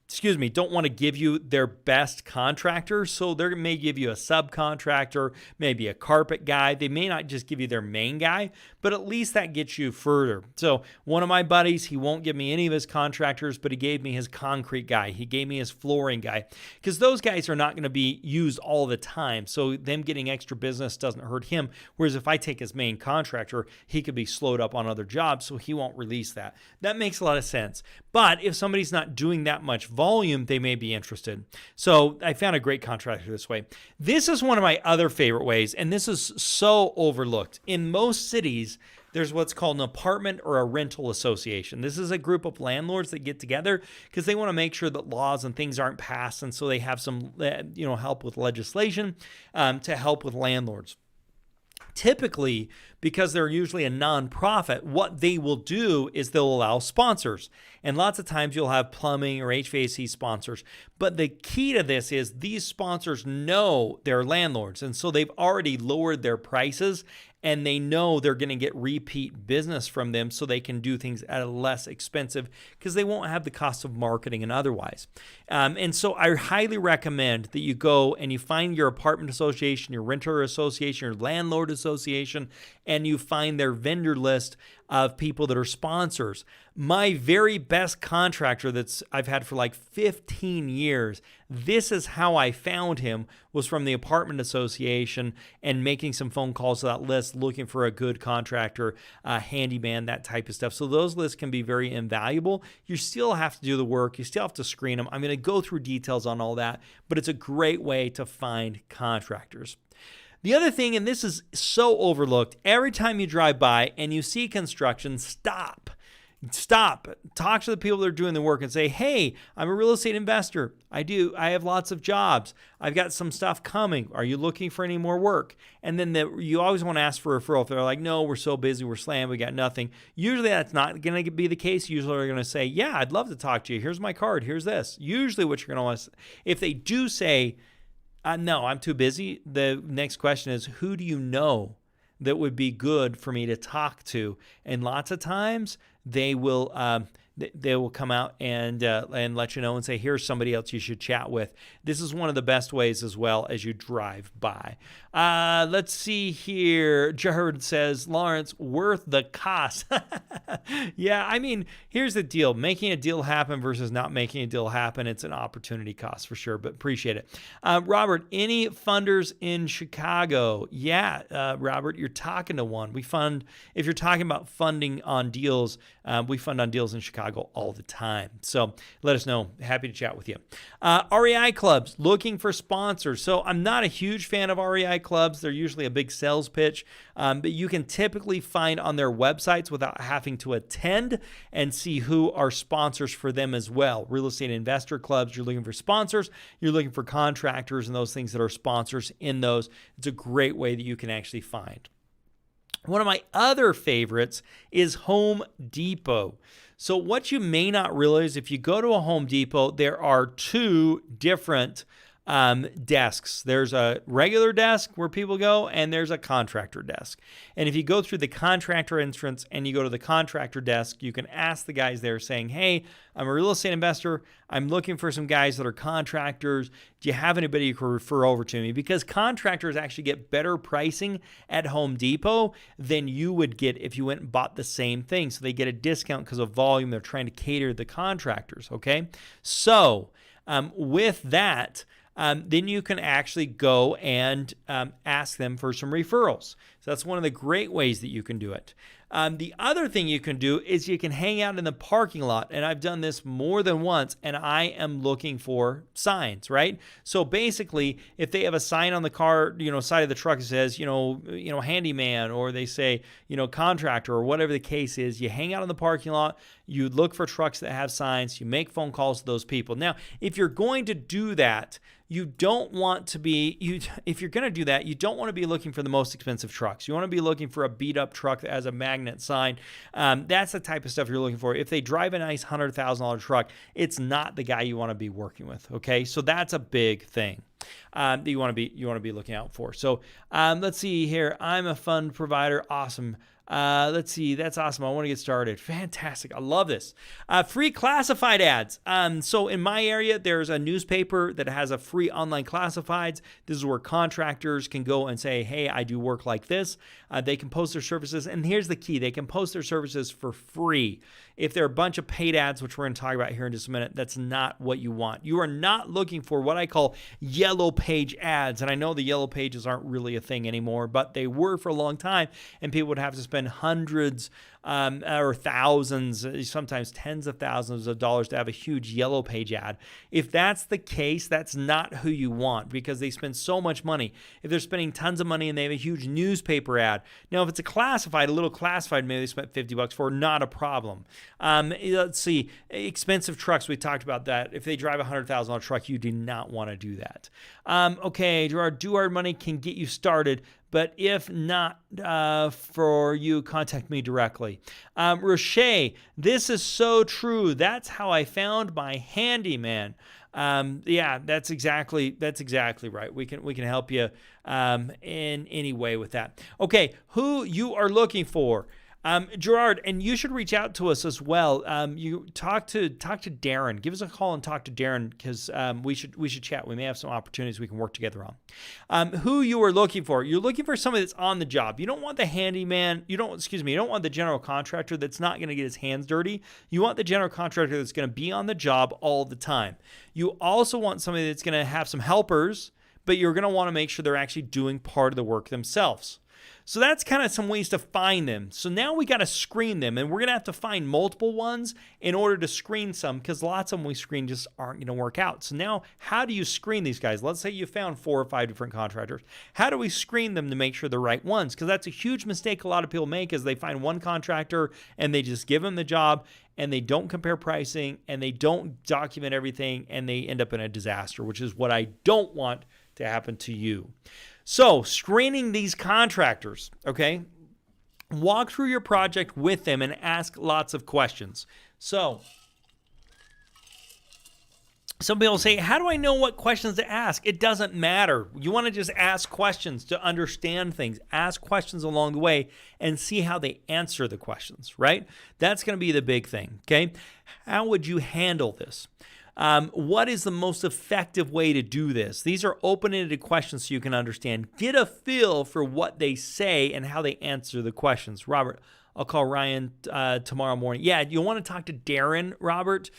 don't want to give you their best contractor. So they may give you a subcontractor, maybe a carpet guy. They may not just give you their main guy, but at least that gets you further. So one of my buddies, he won't give me any of his contractors, but he gave me his concrete guy. He gave me his flooring guy, because those guys are not going to be used all the time. So them getting extra business doesn't hurt him. Whereas if I take his main contractor, he could be slowed up on other jobs, so he won't release that. That makes a lot of sense. But if somebody's not doing that much volume, they may be interested. So I found a great contractor this way. This is one of my other favorite ways, and this is so overlooked. In most cities, there's what's called an apartment or a rental association. This is a group of landlords that get together because they want to make sure that laws and things aren't passed, and so they have some help with legislation to help with landlords. Typically, because they're usually a nonprofit, what they will do is they'll allow sponsors. And lots of times you'll have plumbing or HVAC sponsors. But the key to this is these sponsors know their landlords. And so they've already lowered their prices, and they know they're going to get repeat business from them, so they can do things at a less expensive because they won't have the cost of marketing and otherwise. And so I highly recommend that you go and you find your apartment association, your renter association, your landlord association, and you find their vendor list of people that are sponsors. My very best contractor I've had for like 15 years, this is how I found him, was from the apartment association and making some phone calls to that list, looking for a good contractor, handyman, that type of stuff. So those lists can be very invaluable. You still have to do the work. You still have to screen them. I'm going to go through details on all that, but it's a great way to find contractors. The other thing, and this is so overlooked, every time you drive by and you see construction, stop, talk to the people that are doing the work and say, hey, I'm a real estate investor. I have lots of jobs. I've got some stuff coming. Are you looking for any more work? And then you always want to ask for a referral. If they're like, no, we're so busy, we're slammed, we got nothing. Usually that's not going to be the case. Usually they're going to say, yeah, I'd love to talk to you. Here's my card. Here's this. Usually what you're going to want to, if they do say, no, I'm too busy, the next question is, who do you know that would be good for me to talk to? And lots of times they will come out and let you know and say, here's somebody else you should chat with. This is one of the best ways as well as you drive by. Let's see here. Jared says, Lawrence, worth the cost. Yeah, I mean, here's the deal. Making a deal happen versus not making a deal happen, it's an opportunity cost for sure, but appreciate it. Robert, any funders in Chicago? Yeah, Robert, you're talking to one. If you're talking about funding on deals, we fund on deals in Chicago all the time. So let us know. Happy to chat with you. REI clubs, looking for sponsors. So I'm not a huge fan of REI clubs. They're usually a big sales pitch, but you can typically find on their websites without having to attend and see who are sponsors for them as well. Real estate investor clubs, you're looking for sponsors, you're looking for contractors and those things that are sponsors in those. It's a great way that you can actually find. One of my other favorites is Home Depot. So what you may not realize, if you go to a Home Depot, there are two different desks. There's a regular desk where people go, and there's a contractor desk. And if you go through the contractor entrance and you go to the contractor desk, you can ask the guys there saying, hey, I'm a real estate investor. I'm looking for some guys that are contractors. Do you have anybody you can refer over to me? Because contractors actually get better pricing at Home Depot than you would get if you went and bought the same thing. So they get a discount because of volume. They're trying to cater to the contractors, okay? So with that, then you can actually go and ask them for some referrals. So that's one of the great ways that you can do it. The other thing you can do is you can hang out in the parking lot, and I've done this more than once, and I am looking for signs, right? So basically, if they have a sign on the car, side of the truck that says, handyman, or they say, contractor, or whatever the case is, you hang out in the parking lot, you look for trucks that have signs, you make phone calls to those people. Now, if you're going to do that, you don't want to be, if you're going to do that, you don't want to be looking for the most expensive trucks. You want to be looking for a beat up truck that has a magnet sign. That's the type of stuff you're looking for. If they drive a nice $100,000 truck, it's not the guy you want to be working with. Okay. So that's a big thing that you want to be looking out for. So let's see here. I'm a fund provider. Awesome. Let's see. That's awesome. I want to get started. Fantastic. I love this. Free classified ads. So in my area, there's a newspaper that has a free online classifieds. This is where contractors can go and say, hey, I do work like this. They can post their services. And here's the key. They can post their services for free. If there are a bunch of paid ads, which we're going to talk about here in just a minute, that's not what you want. You are not looking for what I call yellow page ads. And I know the yellow pages aren't really a thing anymore, but they were for a long time. And people would have to spend hundreds or thousands, sometimes tens of thousands of dollars to have a huge yellow page ad. If that's the case, that's not who you want because they spend so much money. If they're spending tons of money and they have a huge newspaper ad. Now, if it's a little classified, maybe they spent $50 for, not a problem. Let's see, expensive trucks. We talked about that. If they drive a $100,000 truck, you do not want to do that. Okay, Gerard, do our money can get you started. But if not for you, contact me directly. Roche, this is so true. That's how I found my handyman. Yeah, that's exactly right. We can help you in any way with that. Okay, who you are looking for. Gerard, and you should reach out to us as well. You talk to Darren. Give us a call and talk to Darren because we should chat. We may have some opportunities we can work together on. Who you are looking for? You're looking for somebody that's on the job. You don't want the handyman. You don't want the general contractor that's not going to get his hands dirty. You want the general contractor that's going to be on the job all the time. You also want somebody that's going to have some helpers, but you're going to want to make sure they're actually doing part of the work themselves. So that's kind of some ways to find them. So now we got to screen them, and we're going to have to find multiple ones in order to screen some because lots of them we screen just aren't going to work out. So now how do you screen these guys? Let's say you found 4 or 5 different contractors. How do we screen them to make sure they're the right ones? Because that's a huge mistake a lot of people make is they find one contractor and they just give them the job and they don't compare pricing and they don't document everything and they end up in a disaster, which is what I don't want to happen to you. So screening these contractors, okay, walk through your project with them and ask lots of questions. So some people say, how do I know what questions to ask? It doesn't matter. You want to just ask questions to understand things. Ask questions along the way and see how they answer the questions, right? That's going to be the big thing, okay? How would you handle this? What is the most effective way to do this? These are open-ended questions so you can understand. Get a feel for what they say and how they answer the questions. Robert, I'll call Ryan tomorrow morning. Yeah, you'll want to talk to Darren, Robert.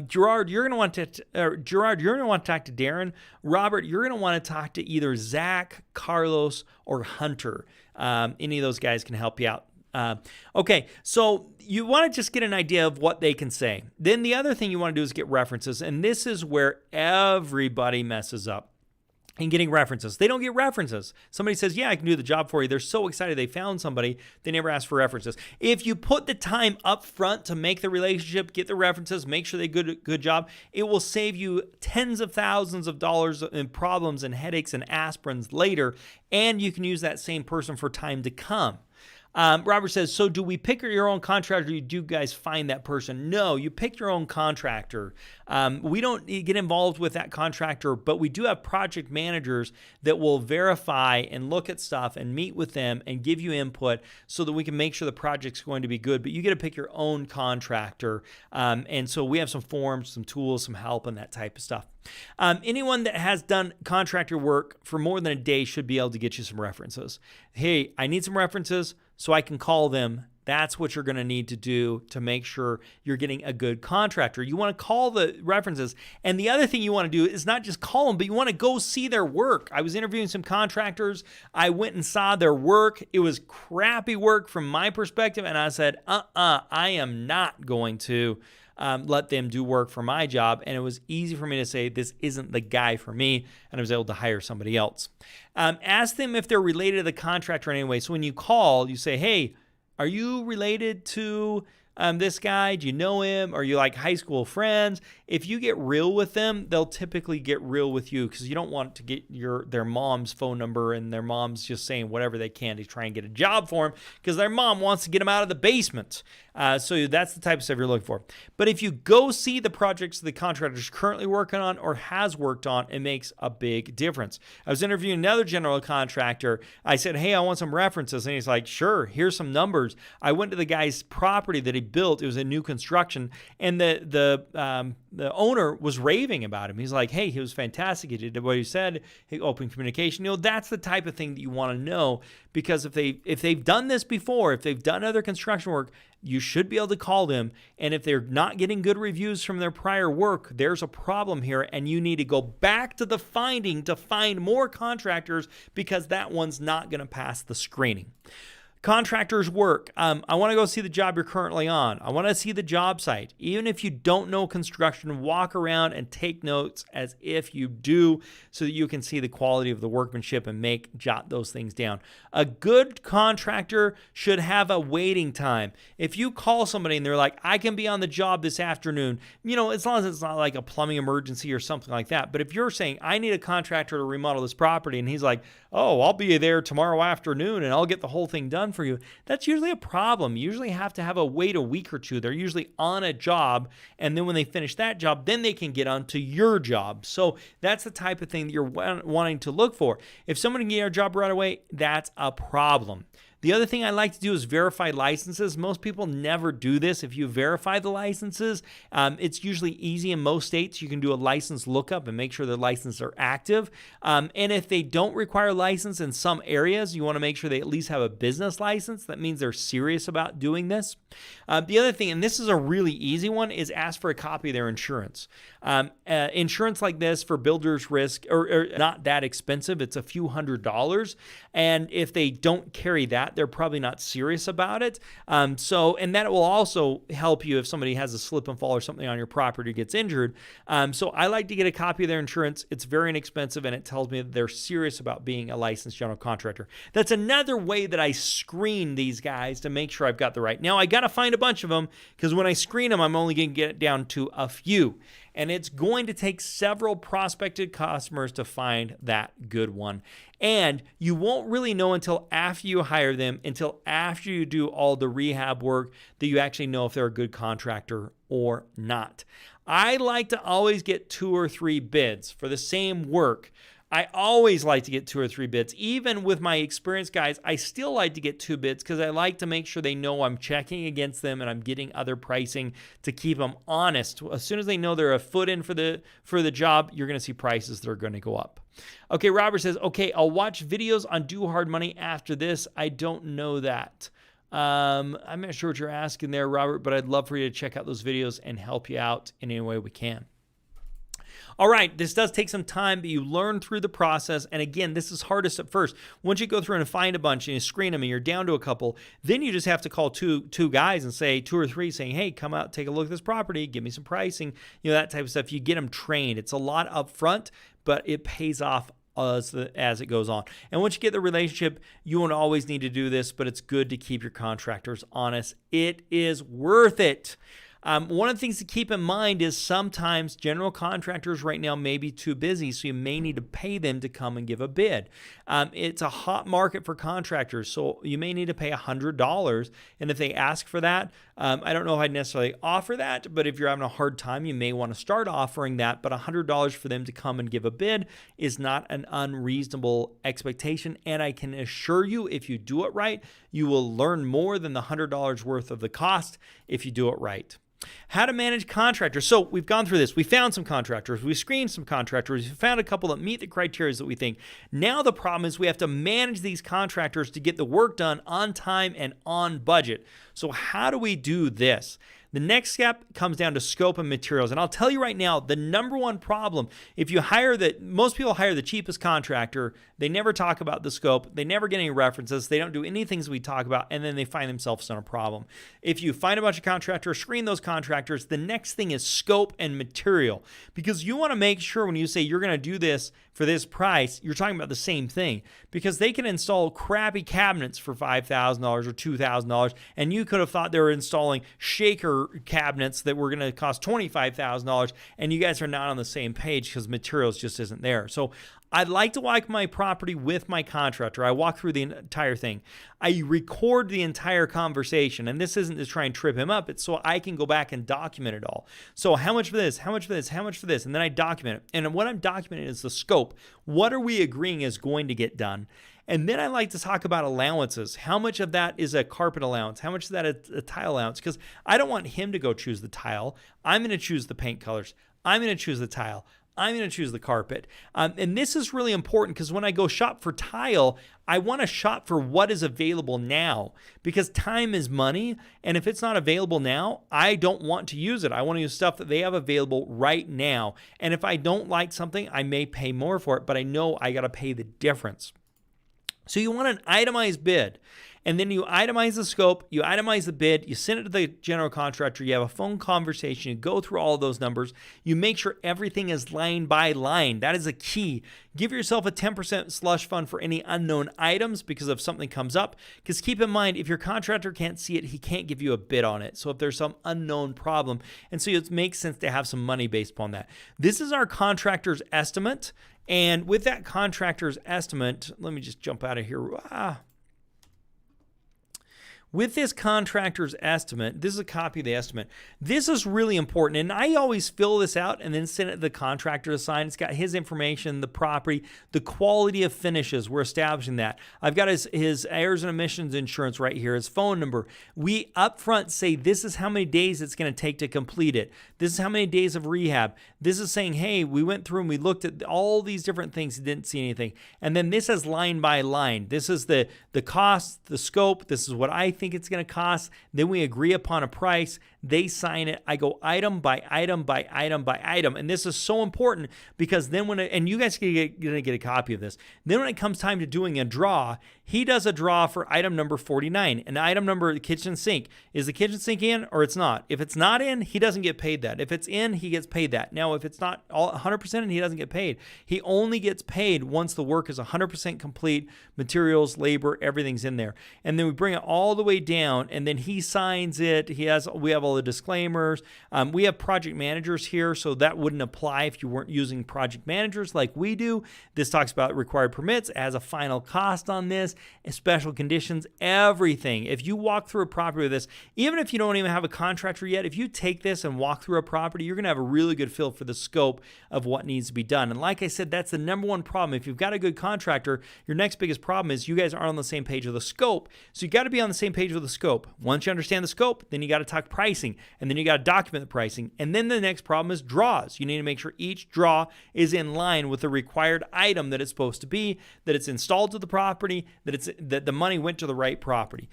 Gerard, you're going to want to talk to Darren. Robert, you're going to want to talk to either Zach, Carlos, or Hunter. Any of those guys can help you out. Okay, so you want to just get an idea of what they can say. Then the other thing you want to do is get references, and this is where everybody messes up in getting references. They don't get references. Somebody says, yeah, I can do the job for you. They're so excited they found somebody, they never ask for references. If you put the time up front to make the relationship, get the references, make sure they do good job, it will save you tens of thousands of dollars in problems and headaches and aspirins later, and you can use that same person for time to come. Robert says, so do we pick your own contractor or do you guys find that person? No, you pick your own contractor. We don't get involved with that contractor, but we do have project managers that will verify and look at stuff and meet with them and give you input so that we can make sure the project's going to be good. But you get to pick your own contractor. And so we have some forms, some tools, some help, and that type of stuff. Anyone that has done contractor work for more than a day should be able to get you some references. Hey, I need some references so I can call them. That's what you're going to need to do to make sure you're getting a good contractor. You want to call the references. And the other thing you want to do is not just call them, but you want to go see their work. I was interviewing some contractors. I went and saw their work. It was crappy work from my perspective. And I said, I am not going to let them do work for my job. And it was easy for me to say, this isn't the guy for me. And I was able to hire somebody else. Ask them if they're related to the contractor in any way. So when you call, you say, hey, are you related to this guy? Do you know him? Are you like high school friends? if you get real with them, they'll typically get real with you, because you don't want to get their mom's phone number and their mom's just saying whatever they can to try and get a job for them because their mom wants to get them out of the basement. So that's the type of stuff you're looking for. But if you go see the projects the contractor's currently working on or has worked on, it makes a big difference. I was interviewing another general contractor. I said, hey, I want some references. And he's like, sure, here's some numbers. I went to the guy's property that he built. It was a new construction. And the owner was raving about him. He's like, hey, he was fantastic. He did what he said. He open communication. That's the type of thing that you want to know, because if they've done this before, if they've done other construction work, you should be able to call them. And if they're not getting good reviews from their prior work, there's a problem here, and you need to go back to the finding to find more contractors, because that one's not going to pass the screening. Contractors work. I want to go see the job you're currently on. I want to see the job site. Even if you don't know construction, walk around and take notes as if you do, so that you can see the quality of the workmanship and jot those things down. A good contractor should have a waiting time. If you call somebody and they're like, I can be on the job this afternoon, as long as it's not like a plumbing emergency or something like that. But if you're saying, I need a contractor to remodel this property, and he's like, oh, I'll be there tomorrow afternoon and I'll get the whole thing done for you, that's usually a problem. You usually have to wait a week or two. They're usually on a job, and then when they finish that job, then they can get on to your job. So that's the type of thing that you're wanting to look for. If somebody can get a job right away, that's a problem. The other thing I like to do is verify licenses. Most people never do this. If you verify the licenses, it's usually easy in most states. You can do a license lookup and make sure the licenses are active. And if they don't require a license in some areas, you want to make sure they at least have a business license. That means they're serious about doing this. The other thing, and this is a really easy one, is ask for a copy of their insurance. Insurance like this for builder's risk or not that expensive. It's a few $100s. And if they don't carry that, they're probably not serious about it. And that will also help you if somebody has a slip and fall or something on your property gets injured. So I like to get a copy of their insurance. It's very inexpensive, and it tells me that they're serious about being a licensed general contractor. That's another way that I screen these guys to make sure I've got the right. Now, I got to find a bunch of them, because when I screen them, I'm only going to get it down to a few. And it's going to take several prospected customers to find that good one. And you won't really know until after you hire them, until after you do all the rehab work, that you actually know if they're a good contractor or not. I like to always get 2 or 3 bids for the same work. I always like to get 2 or 3 bids. Even with my experienced guys, I still like to get 2 bids, because I like to make sure they know I'm checking against them and I'm getting other pricing to keep them honest. As soon as they know they're a foot in for the job, you're going to see prices that are going to go up. Okay, Robert says, okay, I'll watch videos on Do Hard Money after this. I don't know that. I'm not sure what you're asking there, Robert, but I'd love for you to check out those videos and help you out in any way we can. All right, this does take some time, but you learn through the process. And again, this is hardest at first. Once you go through and find a bunch and you screen them and you're down to a couple, then you just have to call two guys and say 2 or 3 saying, hey, come out, take a look at this property, give me some pricing, that type of stuff. You get them trained. It's a lot up front, but it pays off as it goes on. And once you get the relationship, you won't always need to do this, but it's good to keep your contractors honest. It is worth it. One of the things to keep in mind is sometimes general contractors right now may be too busy, so you may need to pay them to come and give a bid. It's a hot market for contractors, so you may need to pay $100. And if they ask for that, I don't know if I'd necessarily offer that, but if you're having a hard time, you may want to start offering that. But $100 for them to come and give a bid is not an unreasonable expectation. And I can assure you, if you do it right, you will learn more than the $100 worth of the cost if you do it right. How to manage contractors. So we've gone through this. We found some contractors. We screened some contractors. We found a couple that meet the criteria that we think. Now the problem is we have to manage these contractors to get the work done on time and on budget. So how do we do this? The next step comes down to scope and materials. And I'll tell you right now, the number one problem, if you most people hire the cheapest contractor, they never talk about the scope, they never get any references, they don't do anything we talk about, and then they find themselves in a problem. If you find a bunch of contractors, screen those contractors, the next thing is scope and material. Because you want to make sure when you say you're going to do this for this price, you're talking about the same thing. Because they can install crappy cabinets for $5,000 or $2,000, and you could have thought they were installing shaker for cabinets that were going to cost $25,000, and you guys are not on the same page because materials just isn't there. So I'd like to walk my property with my contractor. I walk through the entire thing. I record the entire conversation, and this isn't to try and trip him up. It's so I can go back and document it all. So how much for this? How much for this? How much for this? And then I document it. And what I'm documenting is the scope. What are we agreeing is going to get done? And then I like to talk about allowances. How much of that is a carpet allowance? How much is that a tile allowance? Because I don't want him to go choose the tile. I'm going to choose the paint colors. I'm going to choose the tile. I'm going to choose the carpet. And this is really important because when I go shop for tile, I want to shop for what is available now because time is money. And if it's not available now, I don't want to use it. I want to use stuff that they have available right now. And if I don't like something, I may pay more for it, but I know I got to pay the difference. So you want an itemized bid. And then you itemize the scope, you itemize the bid, you send it to the general contractor, you have a phone conversation, you go through all of those numbers, you make sure everything is line by line. That is a key. Give yourself a 10% slush fund for any unknown items because if something comes up. Because keep in mind, if your contractor can't see it, he can't give you a bid on it. So if there's some unknown problem, and so it makes sense to have some money based upon that. This is our contractor's estimate. And with that contractor's estimate, let me just jump out of here. With this contractor's estimate, this is a copy of the estimate. This is really important, and I always fill this out and then send it to the contractor to sign. It's got his information, the property, the quality of finishes. We're establishing that. I've got his errors and emissions insurance right here, his phone number. We upfront say this is how many days it's going to take to complete it. This is how many days of rehab. This is saying, hey, we went through and we looked at all these different things, didn't see anything. And then this is line by line. This is the cost, the scope. This is what I think it's going to cost. Then we agree upon a price. They sign it. I go item by item by item by item. And this is so important because then and you guys are going to get a copy of this. Then when it comes time to doing a draw, he does a draw for item number 49. And item number, the kitchen sink. Is the kitchen sink in or it's not? If it's not in, he doesn't get paid that. If it's in, he gets paid that. Now, if it's not 100% in, he doesn't get paid. He only gets paid once the work is 100% complete, materials, labor, everything's in there. And then we bring it all the way down and then he signs it. We have all the disclaimers. We have project managers here, so that wouldn't apply if you weren't using project managers like we do. This talks about required permits, as a final cost on this, special conditions, everything. If you walk through a property with this, even if you don't even have a contractor yet, if you take this and walk through a property, you're going to have a really good feel for the scope of what needs to be done. And like I said, that's the number one problem. If you've got a good contractor, your next biggest problem is you guys aren't on the same page with the scope. So you got to be on the same page with the scope. Once you understand the scope, then you got to talk pricing, and then you got to document the pricing. And then the next problem is draws. You need to make sure each draw is in line with the required item that it's supposed to be, that it's installed to the property, that the money went to the right property.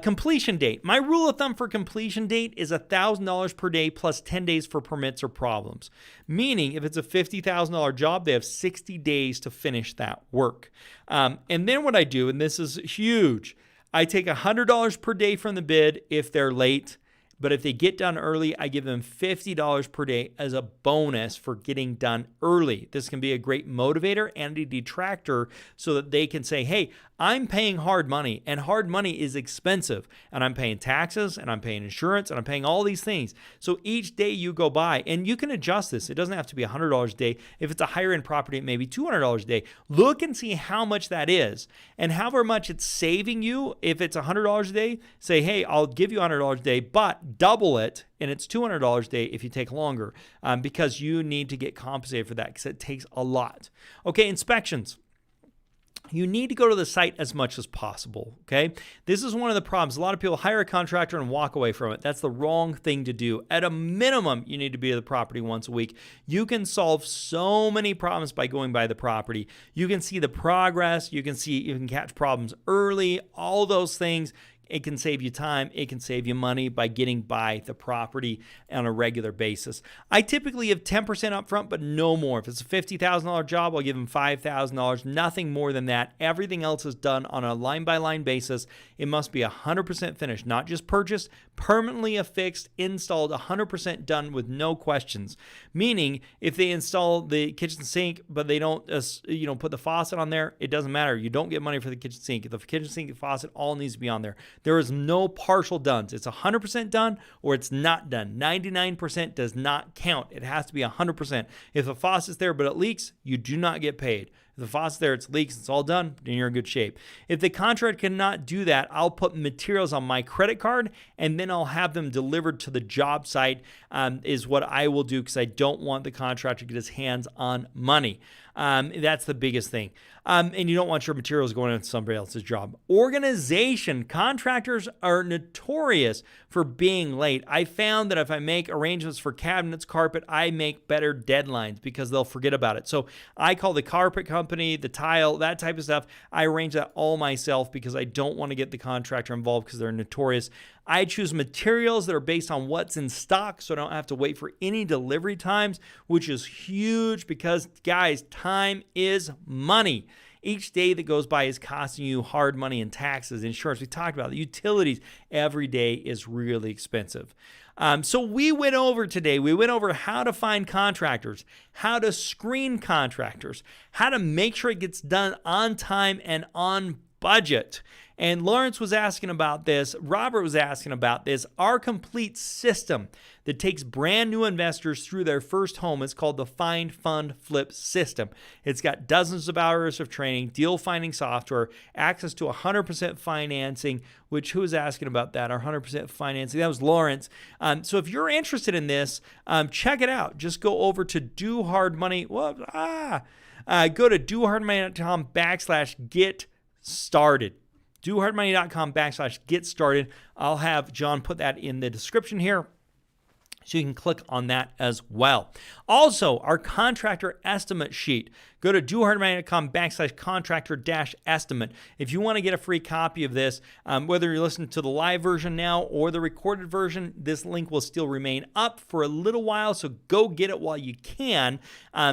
Completion date. My rule of thumb for completion date is $1,000 per day plus 10 days for permits or problems. Meaning, if it's a $50,000 job, they have 60 days to finish that work. And then what I do, and this is huge, I take $100 per day from the bid if they're late. But if they get done early, I give them $50 per day as a bonus for getting done early. This can be a great motivator and a detractor so that they can say, hey, I'm paying hard money, and hard money is expensive, and I'm paying taxes, and I'm paying insurance, and I'm paying all these things. So each day you go by, and you can adjust this. It doesn't have to be $100 a day. If it's a higher end property, it may be $200 a day. Look and see how much that is, and however much it's saving you. If it's $100 a day, say, hey, I'll give you $100 a day, but double it, and it's $200 a day if you take longer, because you need to get compensated for that because it takes a lot. Okay, inspections. You need to go to the site as much as possible, okay? This is one of the problems. A lot of people hire a contractor and walk away from it. That's the wrong thing to do. At a minimum, you need to be at the property once a week. You can solve so many problems by going by the property. You can see the progress. You can catch problems early, all those things. It can save you time. It can save you money by getting by the property on a regular basis. I typically give 10% up front, but no more. If it's a $50,000 job, I'll give them $5,000, nothing more than that. Everything else is done on a line-by-line basis. It must be 100% finished, not just purchased, permanently affixed, installed, 100% done with no questions. Meaning, if they install the kitchen sink, but they don't put the faucet on there, it doesn't matter. You don't get money for the kitchen sink. The kitchen sink and faucet all needs to be on there. There is no partial done. It's 100% done or it's not done. 99% does not count. It has to be 100%. If the faucet's there but it leaks, you do not get paid. If the faucet's there, it leaks, it's all done, then you're in good shape. If the contractor cannot do that, I'll put materials on my credit card and then I'll have them delivered to the job site, is what I will do, because I don't want the contractor to get his hands on money. That's the biggest thing. And you don't want your materials going into somebody else's job. Organization. Contractors are notorious for being late. I found that if I make arrangements for cabinets, carpet, I make better deadlines because they'll forget about it. So I call the carpet company, the tile, that type of stuff. I arrange that all myself because I don't want to get the contractor involved because they're notorious. I choose materials that are based on what's in stock, so I don't have to wait for any delivery times, which is huge because, guys, time is money. Each day that goes by is costing you hard money in taxes, insurance. We talked about the utilities. Every day is really expensive. So we went over how to find contractors, how to screen contractors, how to make sure it gets done on time and on budget. And Lawrence was asking about this. Robert was asking about this. Our complete system that takes brand new investors through their first home is called the Find, Fund, Flip system. It's got dozens of hours of training, deal finding software, access to 100% financing, which who was asking about that? Our 100% financing. That was Lawrence. So if you're interested in this, check it out. Just go over to Do Hard Money. Go to dohardmoney.com/get started. dohardmoney.com/get started. I'll have John put that in the description here, so you can click on that as well. Also, our contractor estimate sheet. Go to dohardmoney.com/contractor-estimate. If you want to get a free copy of this, whether you're listening to the live version now or the recorded version, this link will still remain up for a little while, so go get it while you can.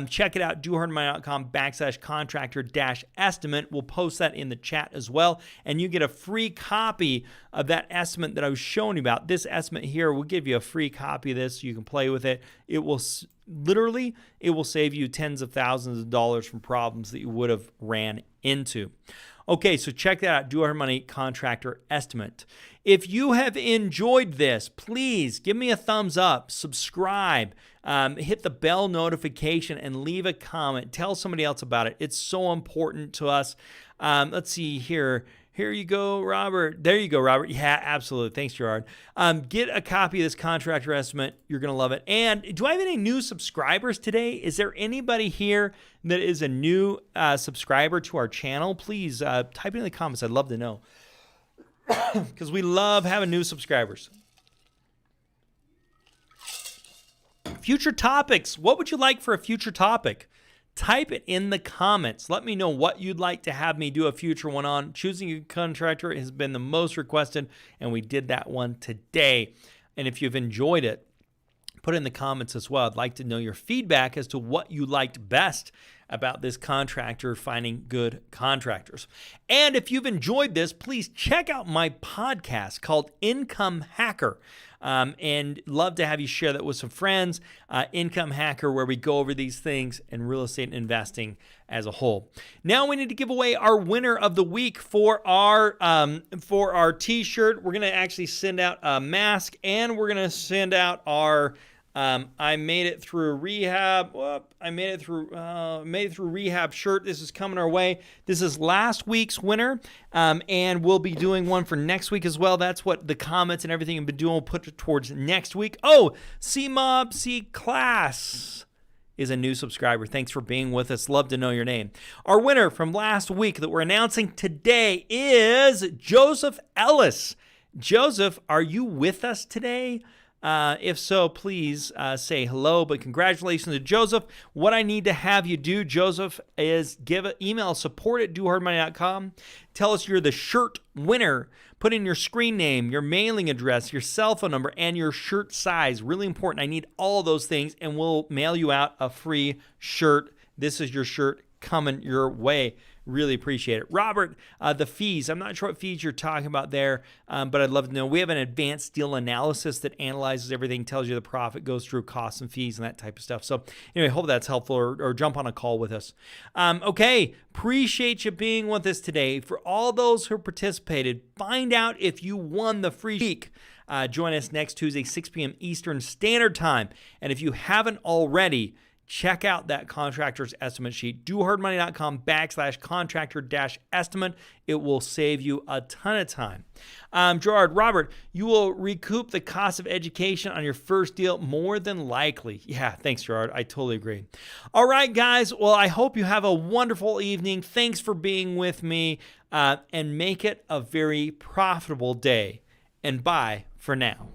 Check it out, dohardmoney.com/contractor-estimate. We'll post that in the chat as well, and you get a free copy of that estimate that I was showing you about. This estimate here will give you a free copy of this so you can play with it. It will save you tens of thousands of dollars from problems that you would have ran into. Okay, so check that out, Do Hard Money Contractor Estimate. If you have enjoyed this, please give me a thumbs up, subscribe, hit the bell notification, and leave a comment. Tell somebody else about it. It's so important to us. Let's see here. Here you go, Robert. There you go, Robert. Yeah, absolutely. Thanks, Gerard. Get a copy of this contractor estimate. You're going to love it. And do I have any new subscribers today? Is there anybody here that is a new subscriber to our channel? Please type it in the comments. I'd love to know, because we love having new subscribers. Future topics. What would you like for a future topic? Type it in the comments. Let me know what you'd like to have me do a future one on. Choosing a contractor has been the most requested, and we did that one today. And if you've enjoyed it, put it in the comments as well. I'd like to know your feedback as to what you liked best about this contractor finding good contractors. And if you've enjoyed this, please check out my podcast called Income Hacker. And love to have you share that with some friends. Income Hacker, where we go over these things and real estate investing as a whole. Now we need to give away our winner of the week for our t-shirt. We're going to actually send out a mask, and we're going to send out our I made it through rehab. I made it through rehab shirt. This is coming our way. This is last week's winner, and we'll be doing one for next week as well. That's what the comments and everything have been doing. We'll put it towards next week. Oh, C-Class is a new subscriber. Thanks for being with us. Love to know your name. Our winner from last week that we're announcing today is Joseph Ellis. Joseph, are you with us today? If so, please say hello. But congratulations to Joseph. What I need to have you do, Joseph, is email support@dohardmoney.com. Tell us you're the shirt winner. Put in your screen name, your mailing address, your cell phone number, and your shirt size. Really important. I need all those things, and we'll mail you out a free shirt. This is your shirt coming your way. Really appreciate it. Robert, the fees. I'm not sure what fees you're talking about there, but I'd love to know. We have an advanced deal analysis that analyzes everything, tells you the profit, goes through costs and fees and that type of stuff. So anyway, hope that's helpful, or jump on a call with us. Okay, appreciate you being with us today. For all those who participated, find out if you won the free week. Join us next Tuesday, 6 p.m. Eastern Standard Time. And if you haven't already, check out that contractor's estimate sheet. dohardmoney.com/contractor-estimate. It will save you a ton of time. Gerard, Robert, you will recoup the cost of education on your first deal more than likely. Yeah, thanks, Gerard. I totally agree. All right, guys. Well, I hope you have a wonderful evening. Thanks for being with me, and make it a very profitable day. And bye for now.